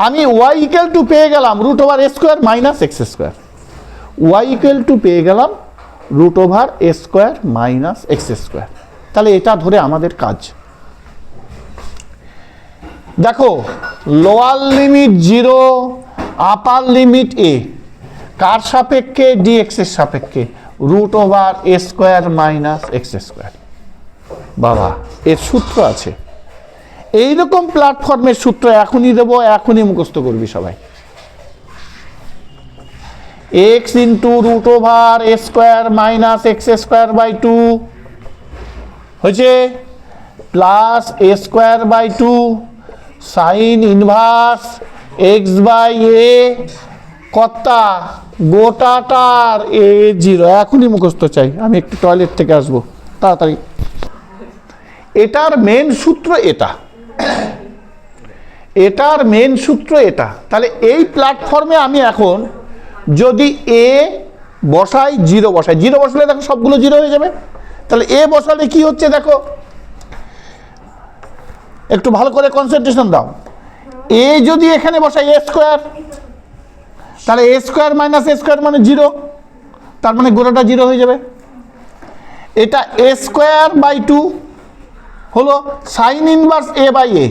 আমি ওয়াই ইকুয়াল টু পেয়ে গেলাম root over A square minus x square, Y equal to পেয়ে গেলাম রুট ওভার এ স্কোয়ার মাইনাস এক্স স্কোয়ার। তাহলে এটা ধরে আমাদের কাজ। দেখো lower limit 0, upper limit A, কার সাপেক্ষে? ডিএক্স এর সাপেক্ষে, রুট ওভার এ স্কোয়ার মাইনাস এক্স স্কোয়ার। বাবা, এর সূত্র আছে। এইরকম প্ল্যাটফর্মের সূত্র এখনই দেবো, এখনই মুখস্থ করবি সবাই। X into root over A square minus x square by 2 হয়েছে, plus a square by 2 sine inverse x by a কর্তা গোটাটার এ 0। এখনই মুখস্থ চাই, আমি একটু টয়লেট থেকে আসবো তাড়াতাড়ি। এটার মেন সূত্র এটা, এটার মেন সূত্র এটা। তাহলে এই প্ল্যাটফর্মে আমি এখন যদি এ বসাই, 0 বসাই, 0 বসালে দেখো সবগুলো 0 হয়ে যাবে। তাহলে এ বসালে কি হচ্ছে দেখো, একটু ভালো করে কনসেন্ট্রেশন দাও। এ যদি এখানে বসাই এ স্কোয়ার, তাহলে এ স্কোয়ার মাইনাস এ স্কোয়ার মানে 0, তার মানে গোটাটা 0 হয়ে যাবে। এটা এ স্কোয়ার বাই 2 হলো sine inverse a by a,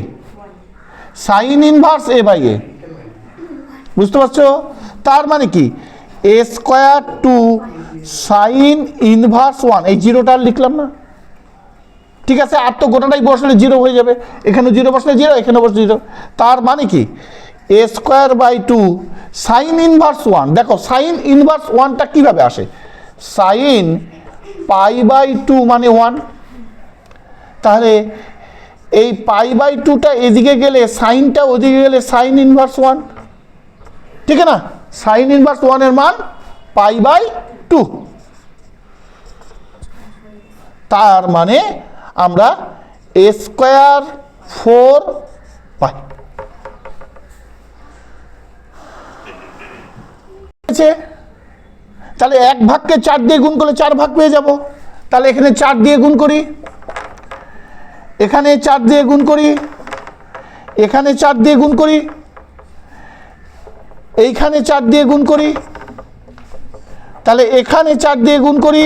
sine inverse a by a, বুঝতে পারছো? তার মানে কি a square two sine inverse 1, এই 0টা লিখলাম না, ঠিক আছে? আর তো গোটাটাই বসলে 0 হয়ে যাবে, এখানে 0 বসলে 0, এখানে বসলে 0। তার মানে কি a square by 2 sine inverse 1। দেখো সাইন ইনভার্স 1টা কিভাবে আসে? সাইন পাই বাই 2 মানে 1, তাহলে এই পাই বাই 2টা এদিকে গেলে সাইনটা ওদিকে গেলে সাইন ইনভার্স 1, ঠিক না? সাইন ইনভার্স 1 এর মান পাই বাই 2। তার মানে আমরা এ স্কোয়ার 4 পাই। তাহলে 1 ভাগকে 4 দিয়ে গুণ করলে 4 ভাগ পেয়ে যাব। তাহলে এখানে 4 দিয়ে গুণ করি, এখানে 4 দিয়ে গুণ করি, এখানে 4 দিয়ে গুণ করি, এইখানে 4 দিয়ে গুণ করি, তাহলে এখানে 4 দিয়ে গুণ করি,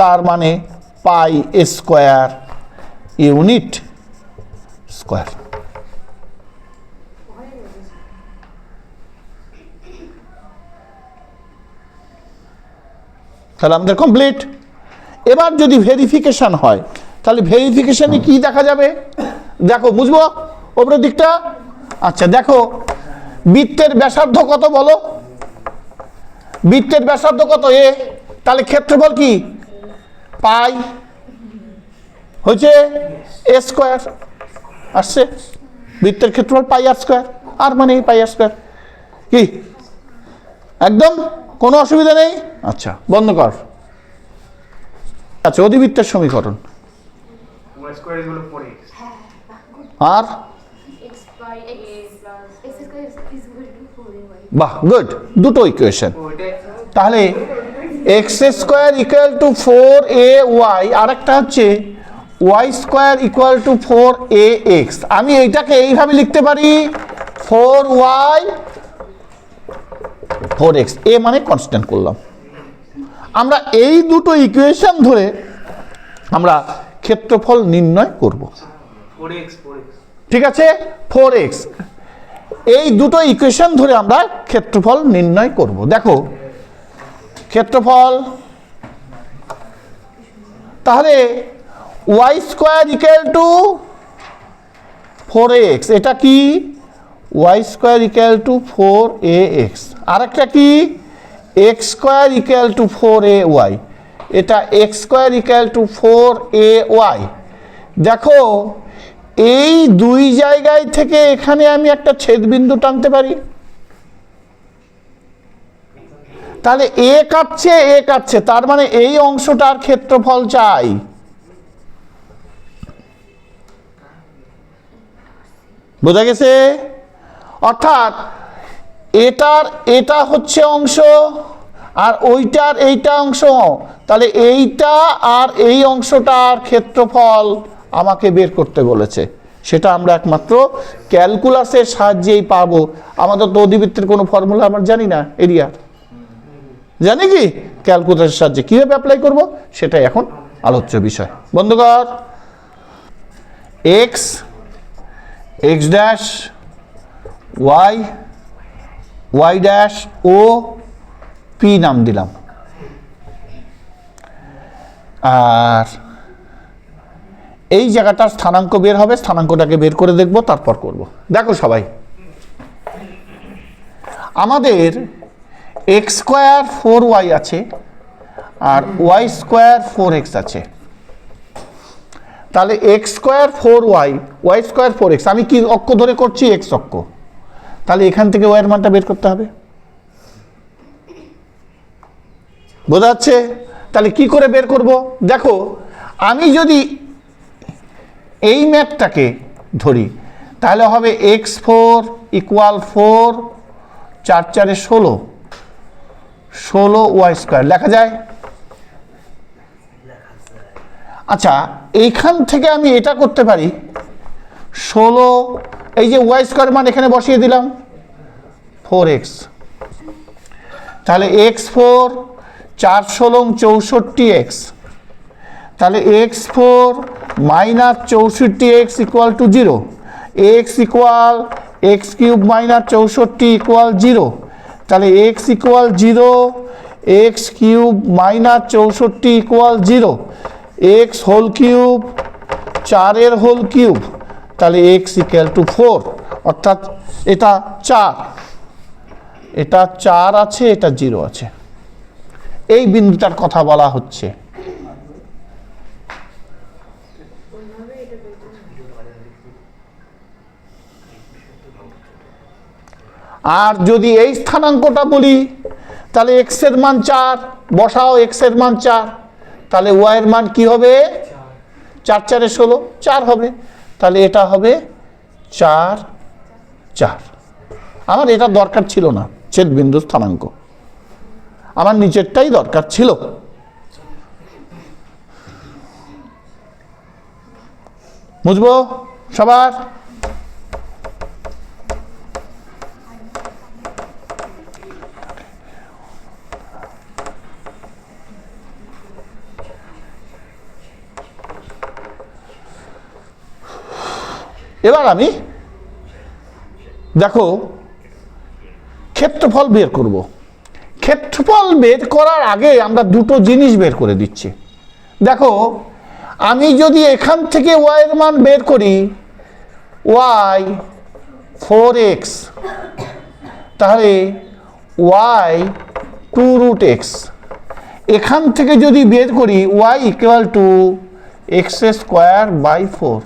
তার মানে পাই স্কোয়ার ইউনিট স্কোয়ার। তাহলে আমাদের কমপ্লিট। এবার যদি ভেরিফিকেশন হয়, তাহলে ভেরিফিকেশনে কি দেখা যাবে দেখো, বুঝবো উপরের দিকটা। আচ্ছা দেখো, বৃত্তের ব্যাসার্ধ কত বলো? বৃত্তের ব্যাসার্ধ কত? এ। তাহলে ক্ষেত্রফল কি? পাই হচ্ছে এ স্কোয়ার আসছে, বৃত্তের ক্ষেত্রফল পাই আর স্কোয়ার, আর মানে পাই আর স্কোয়ার। কি একদম কোনো অসুবিধা নেই? আচ্ছা বন্ধ কর। আচ্ছা অধিবৃত্তের সমীকরণ আর বাহ, গুড, দুটো ইকুয়েশন। তাহলে X square equal two 4ay, আরেকটা হচ্ছে Y square equal to 4ax। আমি এইটাকে এইভাবে লিখতে পারি 4y 4x, এ মানে কনস্ট্যান্ট করলাম। আমরা এই দুটো ইকুয়েশন ধরে আমরা ক্ষেত্রফল নির্ণয় করব। 4x ঠিক আছে, 4x, এই দুটো ইকুয়েশন ধরে আমরা ক্ষেত্রফল নির্ণয় করব। দেখো ক্ষেত্রফল, তাহলে Y square equal to 4ax, এটা কি Y square equal to 4ax, আর একটা কি x square equal two 4ay, এটা x square equal two 4ay। দেখো এই দুই জায়গায় থেকে এখানে আমি একটা ছেদবিন্দু টানতে পারি, তাহলে এ কাটছে, তার মানে এই অংশটার ক্ষেত্রফল চাই। বোঝা গেছে? অর্থাৎ এটা হচ্ছে অংশ আর ওইটার এইটা অংশ, তাহলে এইটা আর এই অংশটার ক্ষেত্রফল আমাকে বের করতে বলেছে। সেটা আমরা একমাত্র ক্যালকুলাসের সাহায্যেই পাবো। আমাদের তো অধিবৃত্তের কোনো ফর্মুলা আমরা জানি না, এরিয়া জানি কি, ক্যালকুলাসের সাহায্যে কীভাবে অ্যাপ্লাই করব সেটাই এখন আলোচ্য বিষয়। বন্ধুগণ, X X dash Y Y dash O P নাম দিলাম, আর এই জায়গাটার স্থানাঙ্ক বের হবে, স্থানাঙ্কটাকে বের করে দেখব, তারপর করব। দেখো সবাই, আমাদের এক্স স্কোয়ার 4y আছে আর ওয়াই স্কোয়ার 4x আছে। তাহলে X square 4y Y square 4x, আমি কি অক্ষ ধরে করছি? এক্স অক্ষ। তাহলে এখান থেকে ওয়াই এর মানটা বের করতে হবে। বোঝা যাচ্ছে? তাহলে কি করে বের করব? দেখো, আমি যদি এই ম্যাথটাকে ধরি তাহলে হবে x4 ইকুয়াল 4, 4 4 16, 16 ওয়াই স্কোয়ার লেখা যায়। আচ্ছা, এইখান থেকে আমি এটা করতে পারি 16, এই যে ওয়াই স্কোয়ার মান এখানে বসিয়ে দিলাম 4x, তাহলে x4 4 16 64x, তাহলে x4 minus 64x equal to 0, x equal x cube minus 64 equal 0, তাহলে x equal 0, x cube minus 64 equal 0, x whole cube 4 এর হোল কিউব, তাহলে x ইকুয়াল টু 4, অর্থাৎ এটা 4, এটা 4 আছে, এটা 0 আছে। এই বিন্দুটার কথা বলা হচ্ছে। আর যদি এই স্থানাঙ্কটা বলি তাহলে x এর মান 4 বসাও, x এর মান 4, তাহলে y এর মান কি হবে? 4 4 16, 4 হবে। তাহলে এটা হবে 4 4। আমার এটা দরকার ছিল না, ছেদবিন্দু স্থানাঙ্ক, আমার নিচেরটাই দরকার ছিল। বুঝবো সবার? এবার আমি দেখো ক্ষেত্রফল বের করব। ক্ষেত্রফল বের করার আগে আমরা দুটো জিনিস বের করে দিচ্ছি। দেখো, আমি যদি এখান থেকে y এর মান বের করি y 4x, তাহলে y 2√x, এখান থেকে যদি বের করি y equal to x square by 4,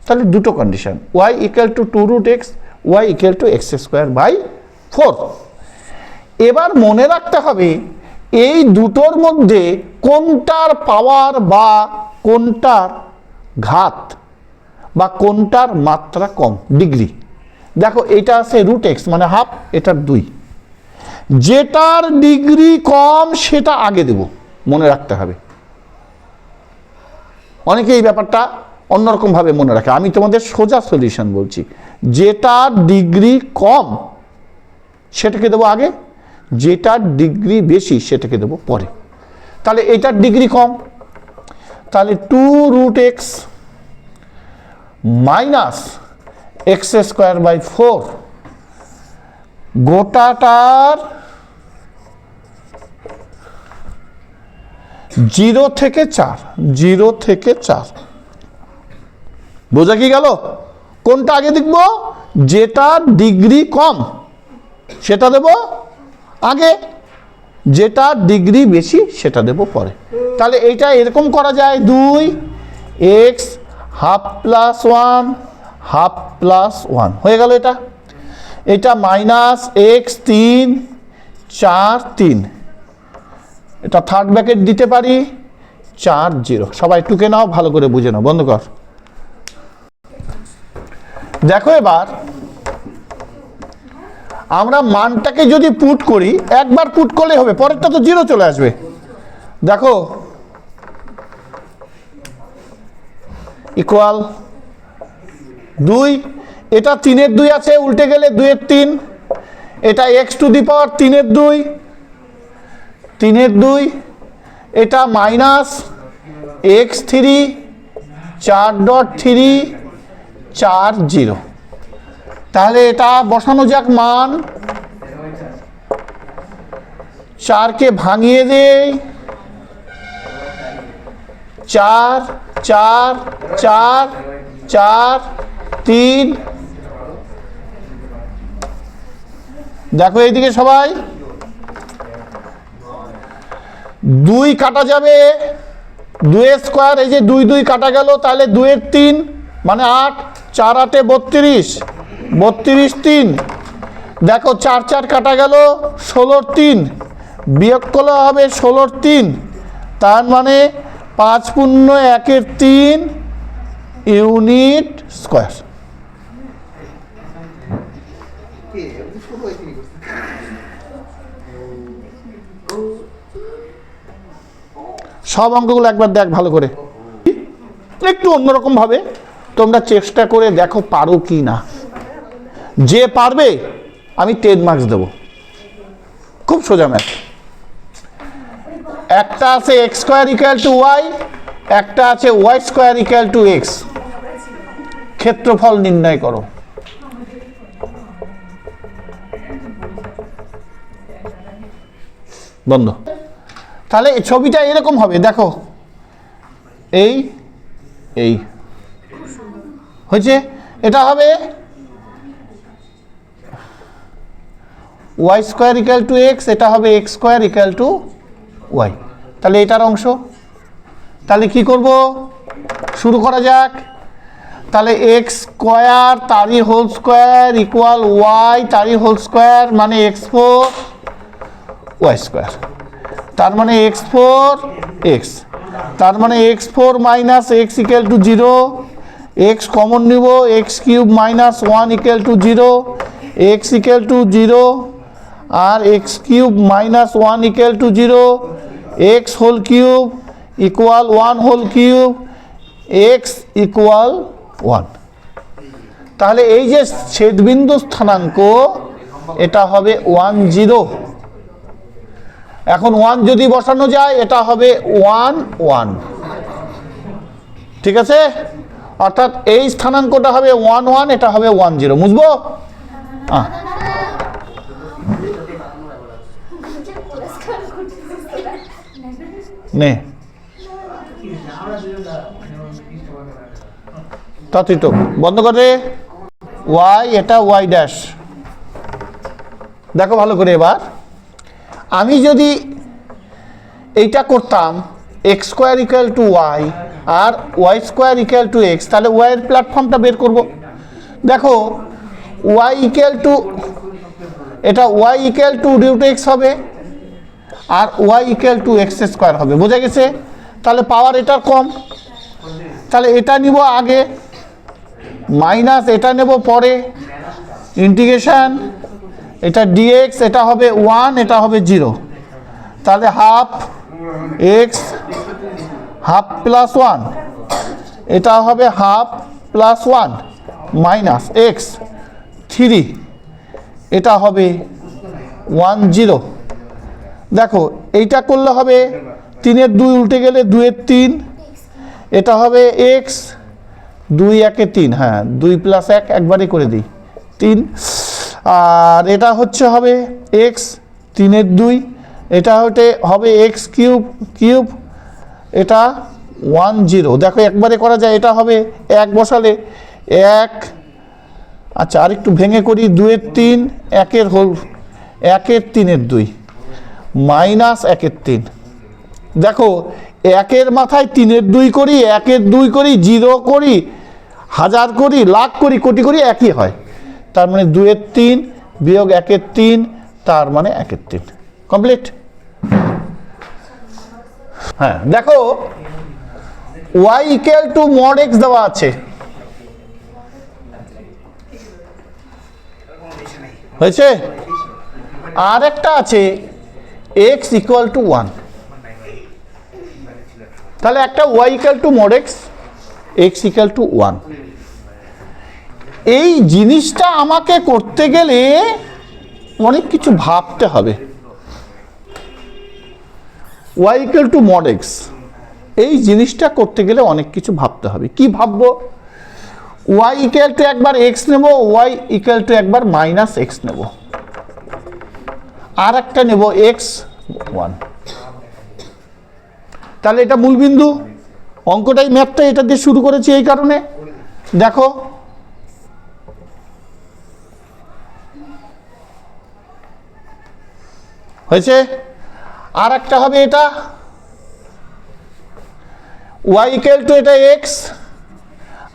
তাহলে দুটো condition, y equal to 2√x, y equal to x square by 4। এবার মনে রাখতে হবে এই দুটোর মধ্যে কোনটার পাওয়ার বা কোনটার ঘাত বা কোনটার মাত্রা কম, ডিগ্রি। দেখো এটা আছে √x মানে হাফ, এটার 2, যেটার ডিগ্রি কম সেটা আগে দেব, মনে রাখতে হবে। অনেকে এই ব্যাপারটা অন্যরকমভাবে মনে রাখে, আমি তোমাদের সোজা সলিউশন বলছি। যেটার ডিগ্রি কম সেটাকে দেবো আগে, যেটার ডিগ্রি বেশি সেটাকে দেবো পরে। তাহলে এটার ডিগ্রি কম, তাহলে 2√x মাইনাস x²/4 গোটাটার 0 থেকে 4, 0 থেকে 4। বোঝা কি গেল? কোনটা আগে দেখব? যেটা ডিগ্রি কম সেটা দেব আগে, যেটা ডিগ্রি বেশি সেটা দেব পরে। তাহলে এইটা এরকম করা যায়, 2x half plus 1 half plus 1 হয়ে গেল। এটা মাইনাস x 3 4 3, এটা থার্ড ব্র্যাকেট দিতে পারি 4 0। সবাই টুকে নাও, ভালো করে বুঝে নাও, বন্ধ কর। দেখো এবার আমরা মানটাকে যদি পুট করি, একবার পুট করলে হবে, পরেরটা তো 0 চলে আসবে। দেখো ইকুয়াল 2, এটা 3-এর 2 আছে, উল্টে গেলে 2-এর 3, এটা x⁴ 3-এর 2, 3-এর 2, এটা মাইনাস x3 4.3 4 0। তাহলে এটা বসানো যাক, মান 4কে ভাঙিয়ে দেই, 4 4 4 4 3। দেখো এইদিকে সবাই 2 কাটা যাবে, 2 স্কোয়ার, এই যে 2 2 কাটা গেল, তাহলে 2-এর 3 মানে 8, 4 8 32, 32 3। দেখো 4 4 কাটা গেল, 16-র 3 বিয়োগ করলে হবে 16-র 3, তার মানে 5×1 3 ইউনিট স্কোয়ার। সব অঙ্কগুলো একবার দেখ ভালো করে, একটু অন্যরকম ভাবে তোমরা চেষ্টা করে দেখো পারো কি না। যে পারবে আমি 10 মার্কস দেব। খুব সোজা ম্যাথ। একটা আছে x² = y, একটা আছে y² = x। ক্ষেত্রফল নির্ণয় করো। বন্ধ। তাহলে ছবিটা এরকম হবে, দেখো এই এই হয়েছে, এটা হবে y² = x, এটা হবে x² = y। তাহলে এটার অংশ। তাহলে কি করব, শুরু করা যাক। তাহলে x² তারই হোল স্কোয়ার ইকুয়াল y তারই হোল স্কোয়ার মানে x4 y², তার মানে x4 x, তার মানে x4 minus x = 0, x common নিব, x³ - 1 = 0, x = 0 আর x³ - 1 = 0, x whole cube equal 1 whole cube, x equal 1। তাহলে এই যে ছেদবিন্দু স্থানাঙ্ক এটা হবে 1 0। এখন 1 যদি বসানো যায় এটা হবে 1 1, ঠিক আছে? অর্থাৎ এই স্থানাঙ্কটা হবে 1 1, এটা হবে 1 0। বুঝবো? নে তাতেই তো বন্ধ করে y, এটা y ড্যাশ। দেখো ভালো করে, এবার আমি যদি এইটা করতাম x² = y আর y² = x, তাহলে y এর প্ল্যাটফর্মটা বের করব। দেখো y এটা y √x হবে আর y x² হবে, বোঝা গেছে? তাহলে পাওয়ার এটার কম, তাহলে এটা নিব আগে, মাইনাস এটা নেব পরে, ইন্টিগ্রেশন এটা ডিএক্স, এটা হবে 1, এটা হবে 0। তাহলে হাফ এক্স হাফ প্লাস 1, এটা হবে হাফ প্লাস 1 মাইনাস এক্স 3, এটা হবে 1 0। দেখো এইটা করলে হবে 3 এর 2 উল্টে গেলে 2 এর 3, এটা হবে এক্স 2 1 3, হ্যাঁ 2 প্লাস 1 একবারে করে দিই 3, আর এটা হচ্ছে হবে এক্স 3 এর 2, এটা হবে এক্স কিউব, এটা 1 0। দেখো একবারে করা যায়, এটা হবে 1 বসালে 1, আচ্ছা আর একটু ভেঙে করি 2 এর 3 1 এর হোল 1 এর 3 এর 2 মাইনাস 1 এর 3। দেখো 1 এর মাথায় 3 এর 2 করি, 1 এর 2 করি, 0 করি, হাজার করি, লাখ করি, কোটি করি, একই হয়। তার মানে 2 এর 3 বিয়োগ 1 এর 3, তার মানে 1 এর 3 কমপ্লিট। হ্যাঁ দেখো y equal two mod x দেওয়া আছে, হয়েছে? আর একটা আছে x ইকুয়াল টু 1, তাহলে একটা y equal two mod x equal two 1। এই জিনিসটা আমাকে করতে গেলে অনেক কিছু ভাবতে হবে। y equal two mod x, এই জিনিসটা করতে গেলে অনেক কিছু ভাবতে হবে। কি ভাববো? y ইকুয়াল টু একবার x নেব, y ইকুয়াল টু একবার মাইনাস x নেব, আর একটা নেব x 1। তাহলে এটা মূলবিন্দু, অঙ্কটাই ম্যাথটা এটা দিয়ে শুরু করেছি এই কারণে। দেখো হয়েছে? আর একটা হবে এটা y ইকুয়াল টু এটা x,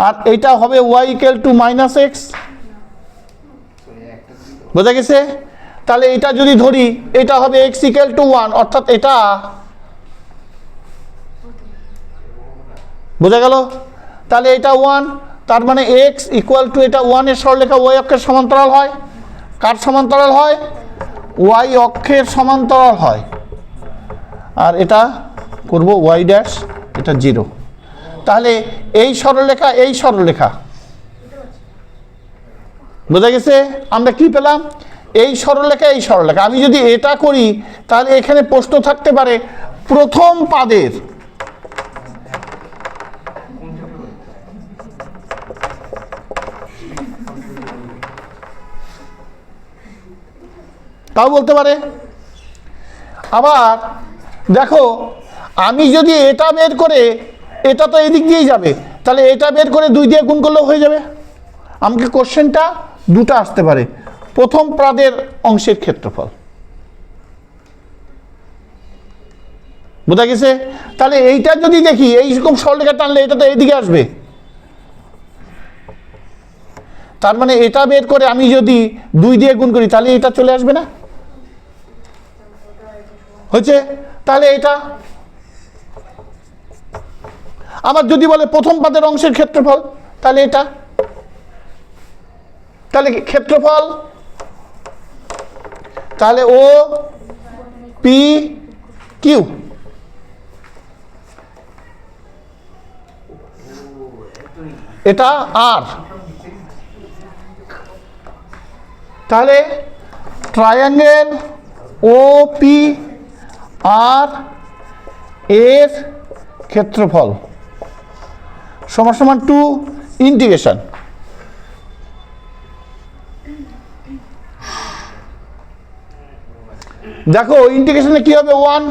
আর এটা হবে y equal two minus x। বোঝা গেছে? তাহলে এটা যদি ধরি, এটা হবে x ইকুয়াল টু 1, অর্থাৎ এটা, বোঝা গেল? তাহলে এটা 1, তার মানে x ইকুয়াল টু এটা 1 এর সরলরেখা y অক্ষের সমান্তরাল হয়। কার সমান্তরাল হয়? y অক্ষের সমান্তরাল হয়। আর এটা করব y ড্যাশ, এটা 0। তাহলে এই সরলরেখা, এই সরলরেখা, বোঝা গেছে? আমরা কি পেলাম? এই সরলরেখা, এই সরলরেখা। আমি যদি এটা করি তাহলে এখানে প্রশ্ন থাকতে পারে প্রথম পাদের তাও বলতে পারে। আবার দেখো আমি যদি এটা বের করে, এটা তো এদিক দিয়েই যাবে, তাহলে এটা বের করে 2 দিয়ে গুণ করলেও হয়ে যাবে। আমাকে কোশ্চেনটা দুটো আসতে পারে, প্রথম পাদের অংশের ক্ষেত্রফল। বোঝা গেছে? তাহলে এইটা যদি দেখি, এইরকম সরলরেখা টানলে এটা তো এইদিকে আসবে, তার মানে এটা বের করে আমি যদি 2 দিয়ে গুণ করি তাহলে এটা চলে আসবে না? হয়েছে? তাহলে এটা। আবার যদি বলে প্রথম পাদের অংশের ক্ষেত্রফল, তাহলে এটা। তাহলে ক্ষেত্রফল, তাহলে ও পি কিউ, এটা আর। তাহলে ট্রায়াঙ্গেল ও পি আর এর ক্ষেত্রফল সমান সমান 2 ইন্টিগ্রেশন। দেখো ইন্টিগ্রেশনে কি হবে? 1।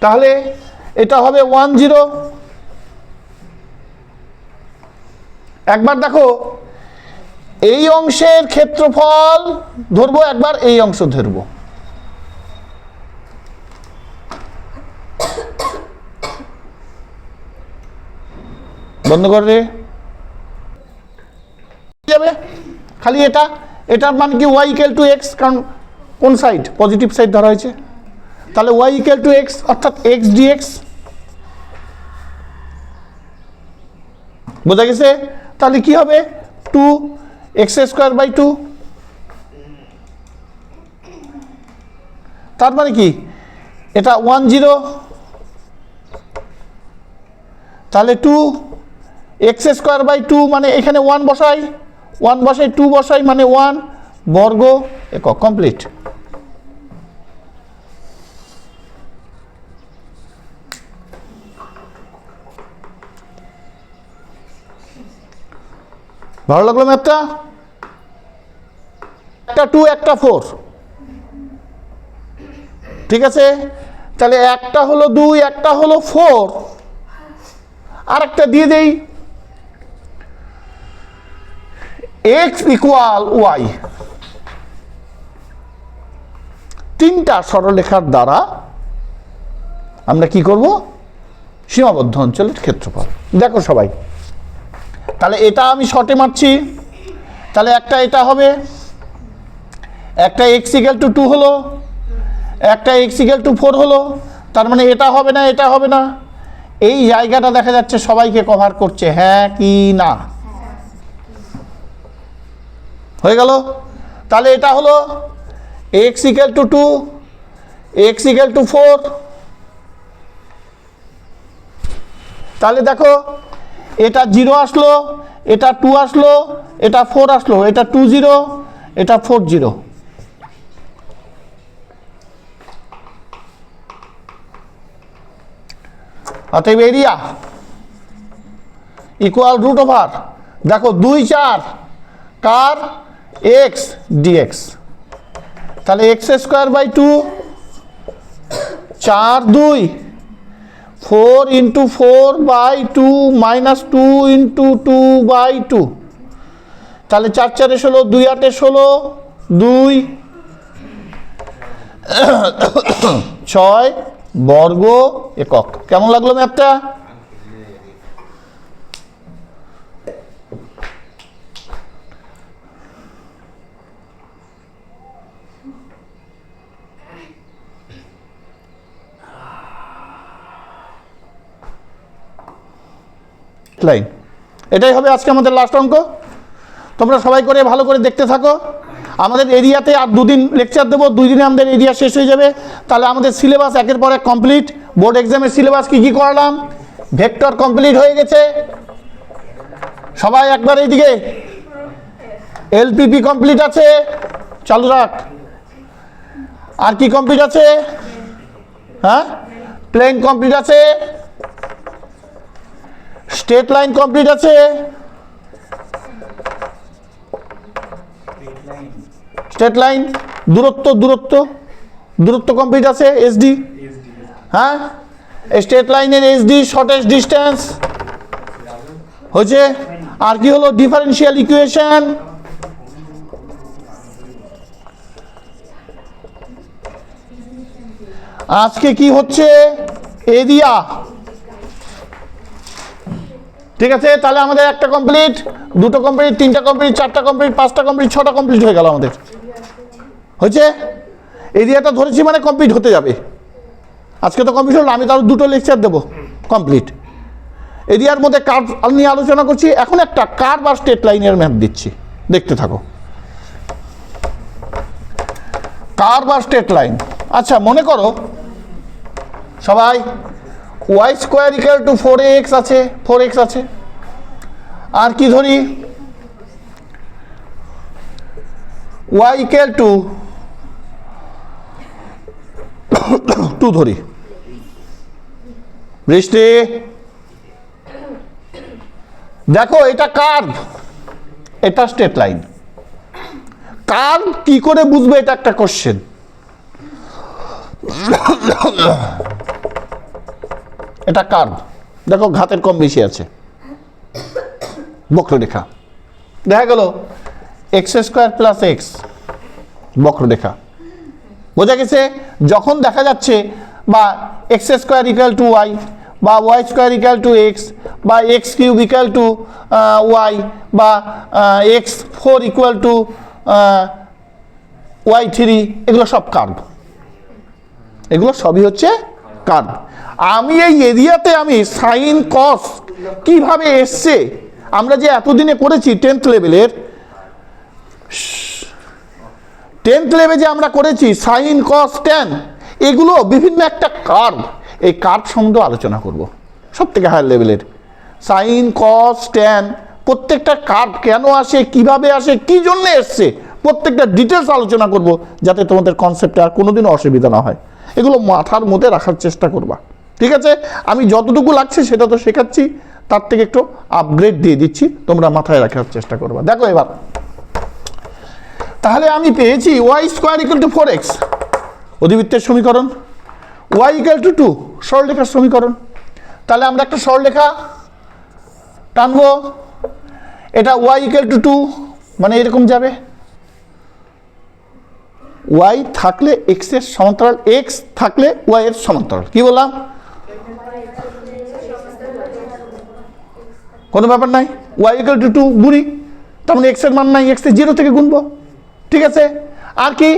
তাহলে এটা হবে 1 0। একবার দেখো এই অংশের ক্ষেত্রফল ধরবো, একবার এই অংশ ধরবো। বন্ধ করে যাবে খালি এটা। এটার মান কি? y ইকুয়াল টু x, কারণ কোন সাইড? পজিটিভ সাইড ধরা হয়েছে। তাহলে y ইকুয়াল টু x, অর্থাৎ x dx। বোঝা গেছে? তাহলে কি হবে? 2 এক্স স্কোয়ার বাই 2, তার মানে কি এটা 1 0, তাহলে 2 এক্স স্কোয়ার বাই 2 মানে এখানে 1 বসাই, 1 বসাই 2 বসাই মানে 1 বর্গ একক, কমপ্লিট। ভালো লাগলো ম্যাথটা? একটা 2 একটা 4, ঠিক আছে। তাহলে একটা হলো 2 একটা হলো 4, আর একটা দিয়ে দেই x ইকুয়াল y। তিনটা সরলরেখার দ্বারা আমরা কি করব? সীমাবদ্ধ অঞ্চলের ক্ষেত্রফল। দেখো সবাই, তাহলে এটা আমি শর্টে মারছি, তাহলে একটা এটা হবে, একটা x ইকুয়াল টু 2 হলো, একটা x ইকুয়াল টু 4 হলো, তার মানে এটা হবে না এটা হবে না। এই জায়গাটা দেখা যাচ্ছে সবাইকে কভার করছে, হ্যাঁ কি না? হয়ে গেল। তাহলে এটা হলো x equal to 2, x equal to 4। তাহলে দেখো এটা 0 আসলো, এটা 2 আসলো, এটা 4 আসলো, এটা 2 0, এটা 4 0। অতএব এরিয়া ইকুয়াল রুট ওভার, দেখো 2 4 কার এক্স ডিএক্স, তাহলে X square by 2 4 2 4 into 4 by 2 minus 2 into 2 by 2, তাহলে 4 4 16, 2 8 16, 2 6 বর্গ একক। কেমন লাগলো ম্যাথটা? লাইন, এটাই হবে আজকে আমাদের লাস্ট অঙ্ক। তোমরা সবাই করে ভালো করে দেখতে থাকো। আমাদের এরিয়াতে আর 2 দিন লেকচার দেবো, 2 দিনে আমাদের এরিয়া শেষ হয়ে যাবে। তাহলে আমাদের সিলেবাস একের পর এক কমপ্লিট। বোর্ড এক্সামের সিলেবাস কি কি করালাম? ভেক্টর কমপ্লিট হয়ে গেছে, সবাই একবার এইদিকে। এলপিপি কমপ্লিট আছে, চালু রাখ। আর কি কমপ্লিট আছে? হ্যাঁ, প্লেন কমপ্লিট আছে, স্ট্রেট লাইন কমপ্লিট আছে, স্ট্রেট লাইন দূরত্ব দূরত্ব দূরত্ব কমপ্লিট আছে, এসডি। হ্যাঁ, স্ট্রেট লাইনের এসডি শর্টেস্ট ডিস্টেন্স হচ্ছে। আর কি হলো? Differential equation. আজকে কি হচ্ছে? এরিয়া। ঠিক আছে, তাহলে আমাদের একটা কমপ্লিট, দুটো কমপ্লিট, তিনটা কমপ্লিট, চারটা কমপ্লিট, পাঁচটা কমপ্লিট, ছটা কমপ্লিট হয়ে গেল আমাদের। হয়েছে? এরিয়াটা ধরেছি মানে কমপ্লিট হতে যাবে। আজকে তো কমপ্লিট হলো, আমি তার দুটো লেকচার দেবো কমপ্লিট। এরিয়ার মধ্যে কার্ভ নিয়ে আলোচনা করছি, এখন একটা কার্ভ আর স্ট্রেট লাইনের ম্যাপ দিচ্ছি, দেখতে থাকো। কার্ভ আর স্ট্রেট লাইন। আচ্ছা, মনে করো সবাই Y square equal to 4x আছে, 4x আছে। আর কি ধরি? ওয়াই ইকুয়াল টু 2 ধরি। বৃষ্টি, দেখো এটা কার্ভ, এটা স্ট্রেট লাইন। কার্ভ কি করে বুঝবে? এটা একটা কোশ্চেন। এটা কার্ভ, দেখো ঘাতের কম বেশি আছে, বক্ররেখা। দেখা গেল এক্স স্কোয়ার প্লাস এক্স বক্ররেখা। বোঝা গেছে? যখন দেখা যাচ্ছে বা x square equal to y, বা y square equal to x, বা x cube equal to y, বা এক্স 4 ইকুয়াল টু ওয়াই 3, এগুলো সব কার্ভ। এগুলো সবই হচ্ছে কার্ভ। আমি এই এরিয়াতে আমি সাইন কস কিভাবে এসছে, আমরা যে এতদিনে করেছি 10th লেভেলের, 10th লেভেলে যে আমরা করেছি সাইন কস ট্যান, এগুলো বিভিন্ন একটা কার্ভ, এই কার্ভ সম্বন্ধে আলোচনা করব সব থেকে হায়ার লেভেলের। সাইন কস ট্যান প্রত্যেকটা কার্ভ কেন আসে, কিভাবে আসে, কি জন্য এসছে, প্রত্যেকটা ডিটেলস আলোচনা করব, যাতে তোমাদের কনসেপ্টে আর কোনোদিনও অসুবিধা না হয়। এগুলো মাথার মধ্যে রাখার চেষ্টা করবা, ঠিক আছে? আমি যতটুকু লাগছে সেটা তো শেখাচ্ছি, তার থেকে একটু আপগ্রেড দিয়ে দিচ্ছি, তোমরা মাথায় রাখার চেষ্টা করবা। দেখো এবার, তাহলে আমি পেয়েছি Y square equal to 4x অধিবৃত্তের সমীকরণ, ওয়াই ইকুয়াল টু 2 সরলরেখার সমীকরণ। তাহলে আমরা একটা সরলরেখা টানবো, এটা ওয়াই ইকুয়াল টু 2 মানে এরকম যাবে, ওয়াই থাকলে এক্স এর সমান্তরাল, এক্স থাকলে ওয়াই এর সমান্তরাল। কি বললাম? কোনো ব্যাপার নাই, ওয়াই ইকুয়াল টু 2 গুণি, তার মানে এক্স এর মান নাই, এক্স এর 0 থেকে গুনবো, ঠিক আছে? আর কি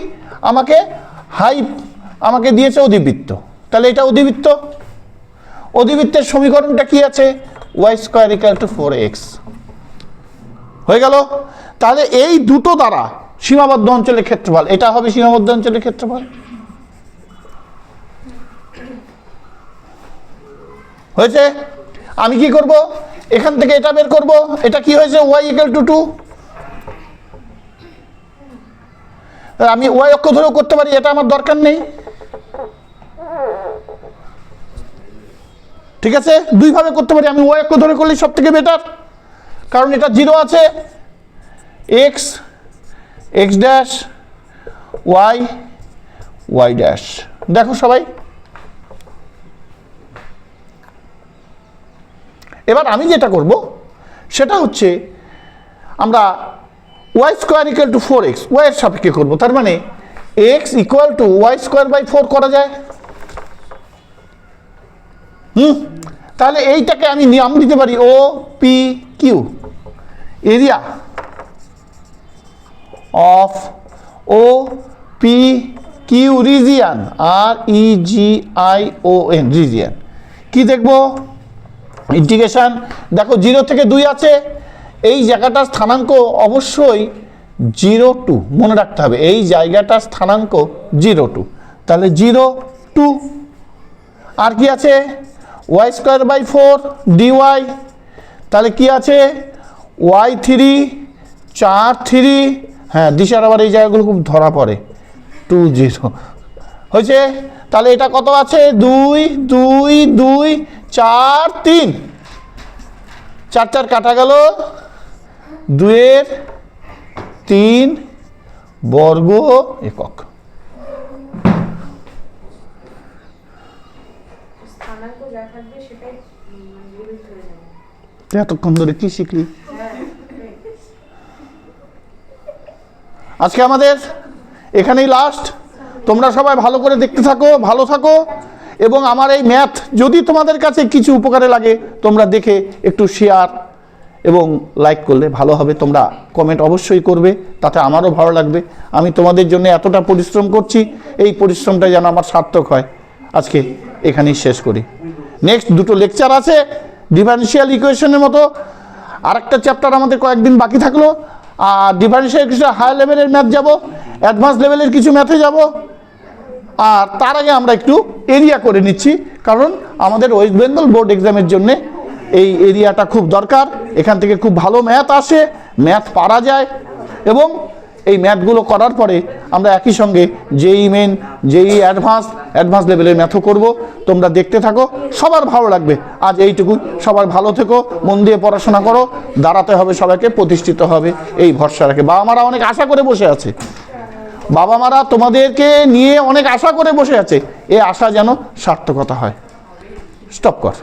আমাকে দিয়েছে অধিবৃত্ত, তাহলে এটা অধিবৃত্ত, অধিবৃত্তের সমীকরণটা কি আছে? Y square equal to 4x হয়ে গেল। তাহলে এই দুটো দ্বারা সীমাবদ্ধ অঞ্চলের ক্ষেত্রফল, এটা হবে সীমাবদ্ধ অঞ্চলের ক্ষেত্রফল, হয়েছে? আমি কি করব, এখান থেকে এটা বের করব, এটা কি হয়েছে? Y equal to 2। আমি ওয়াই অক্ষ ধরেও করতে পারি, এটা আমার দরকার নেই, ঠিক আছে? দুইভাবে করতে পারি, আমি ওয়াই অক্ষ ধরে করলে সব থেকে বেটার, কারণ এটা 0 আছে, X X dash Y Y dash. দেখো সবাই, এবার আমি যেটা করব সেটা হচ্ছে আমরা Y square equal to 4x Y এর সাপেক্ষে করবো, তার মানে x equal to Y square by 4 করা যায়। তাহলে এইটাকে আমি নাম দিতে পারি O P Q, area of O P Q region, REGION region. কি দেখবো? ইন্টিগ্রেশন, দেখো 0 থেকে 2 আছে, এই জায়গাটার স্থানাঙ্ক অবশ্যই 0 2 মনে রাখতে হবে, এই জায়গাটার স্থানাঙ্ক 0 2, তাহলে 0 2। আর কি আছে? ওয়াই স্কোয়ার বাই 4 ডিওয়াই, তাহলে কি আছে? ওয়াই 3 4 3, হ্যাঁ দিশার আবার এই জায়গাগুলো খুব ধরা পড়ে, 2 0 হয়েছে। তাহলে এটা কত আছে? 2 2 2 4 3, 4 4 কাটা গেল, 2 এর 3 বর্গ একক। এতক্ষণ ধরে কি শিখলি? আজকে আমাদের এখানেই লাস্ট। তোমরা সবাই ভালো করে দেখতে থাকো, ভালো থাকো, এবং আমার এই ম্যাথ যদি তোমাদের কাছে কিছু উপকারে লাগে তোমরা দেখে একটু শেয়ার এবং লাইক করলে ভালো হবে। তোমরা কমেন্ট অবশ্যই করবে, তাতে আমারও ভালো লাগবে। আমি তোমাদের জন্য এতটা পরিশ্রম করছি, এই পরিশ্রমটা যেন আমার সার্থক হয়। আজকে এখানেই শেষ করি। নেক্সট দুটো লেকচার আছে ডিফারেনশিয়াল ইকুয়েশনের মতো, আরেকটা চ্যাপ্টার আমাদের কয়েকদিন বাকি থাকলো, আর ডিফারেনশিয়াল ইকুয়েশন হায়ার লেভেলের ম্যাথ যাব, অ্যাডভান্স লেভেলের কিছু ম্যাথে যাব। আর তার আগে আমরা একটু এরিয়া করে নিচ্ছি, কারণ আমাদের ওয়েস্ট বেঙ্গল বোর্ড এক্সামের জন্য এই এরিয়াটা খুব দরকার। এখান থেকে খুব ভালো ম্যাথ আসে, ম্যাথ পারা যায়, এবং এই ম্যাথগুলো করার পরে আমরা একই সঙ্গে জেই মেন, জেই অ্যাডভান্স লেভেলের ম্যাথও করব। তোমরা দেখতে থাকো, সবার ভালো লাগবে। আজ এইটুকুই, সবার ভালো থেকো, মন দিয়ে পড়াশোনা করো, দাঁড়াতে হবে সবাইকে, প্রতিষ্ঠিত হবে এই ভরসা রাখে। বাবা মারা অনেক আশা করে বসে আছে, বাবা মারা তোমাদেরকে নিয়ে অনেক আশা করে বসে আছে, এই আশা যেন সার্থকতা হয়। স্টপ কর।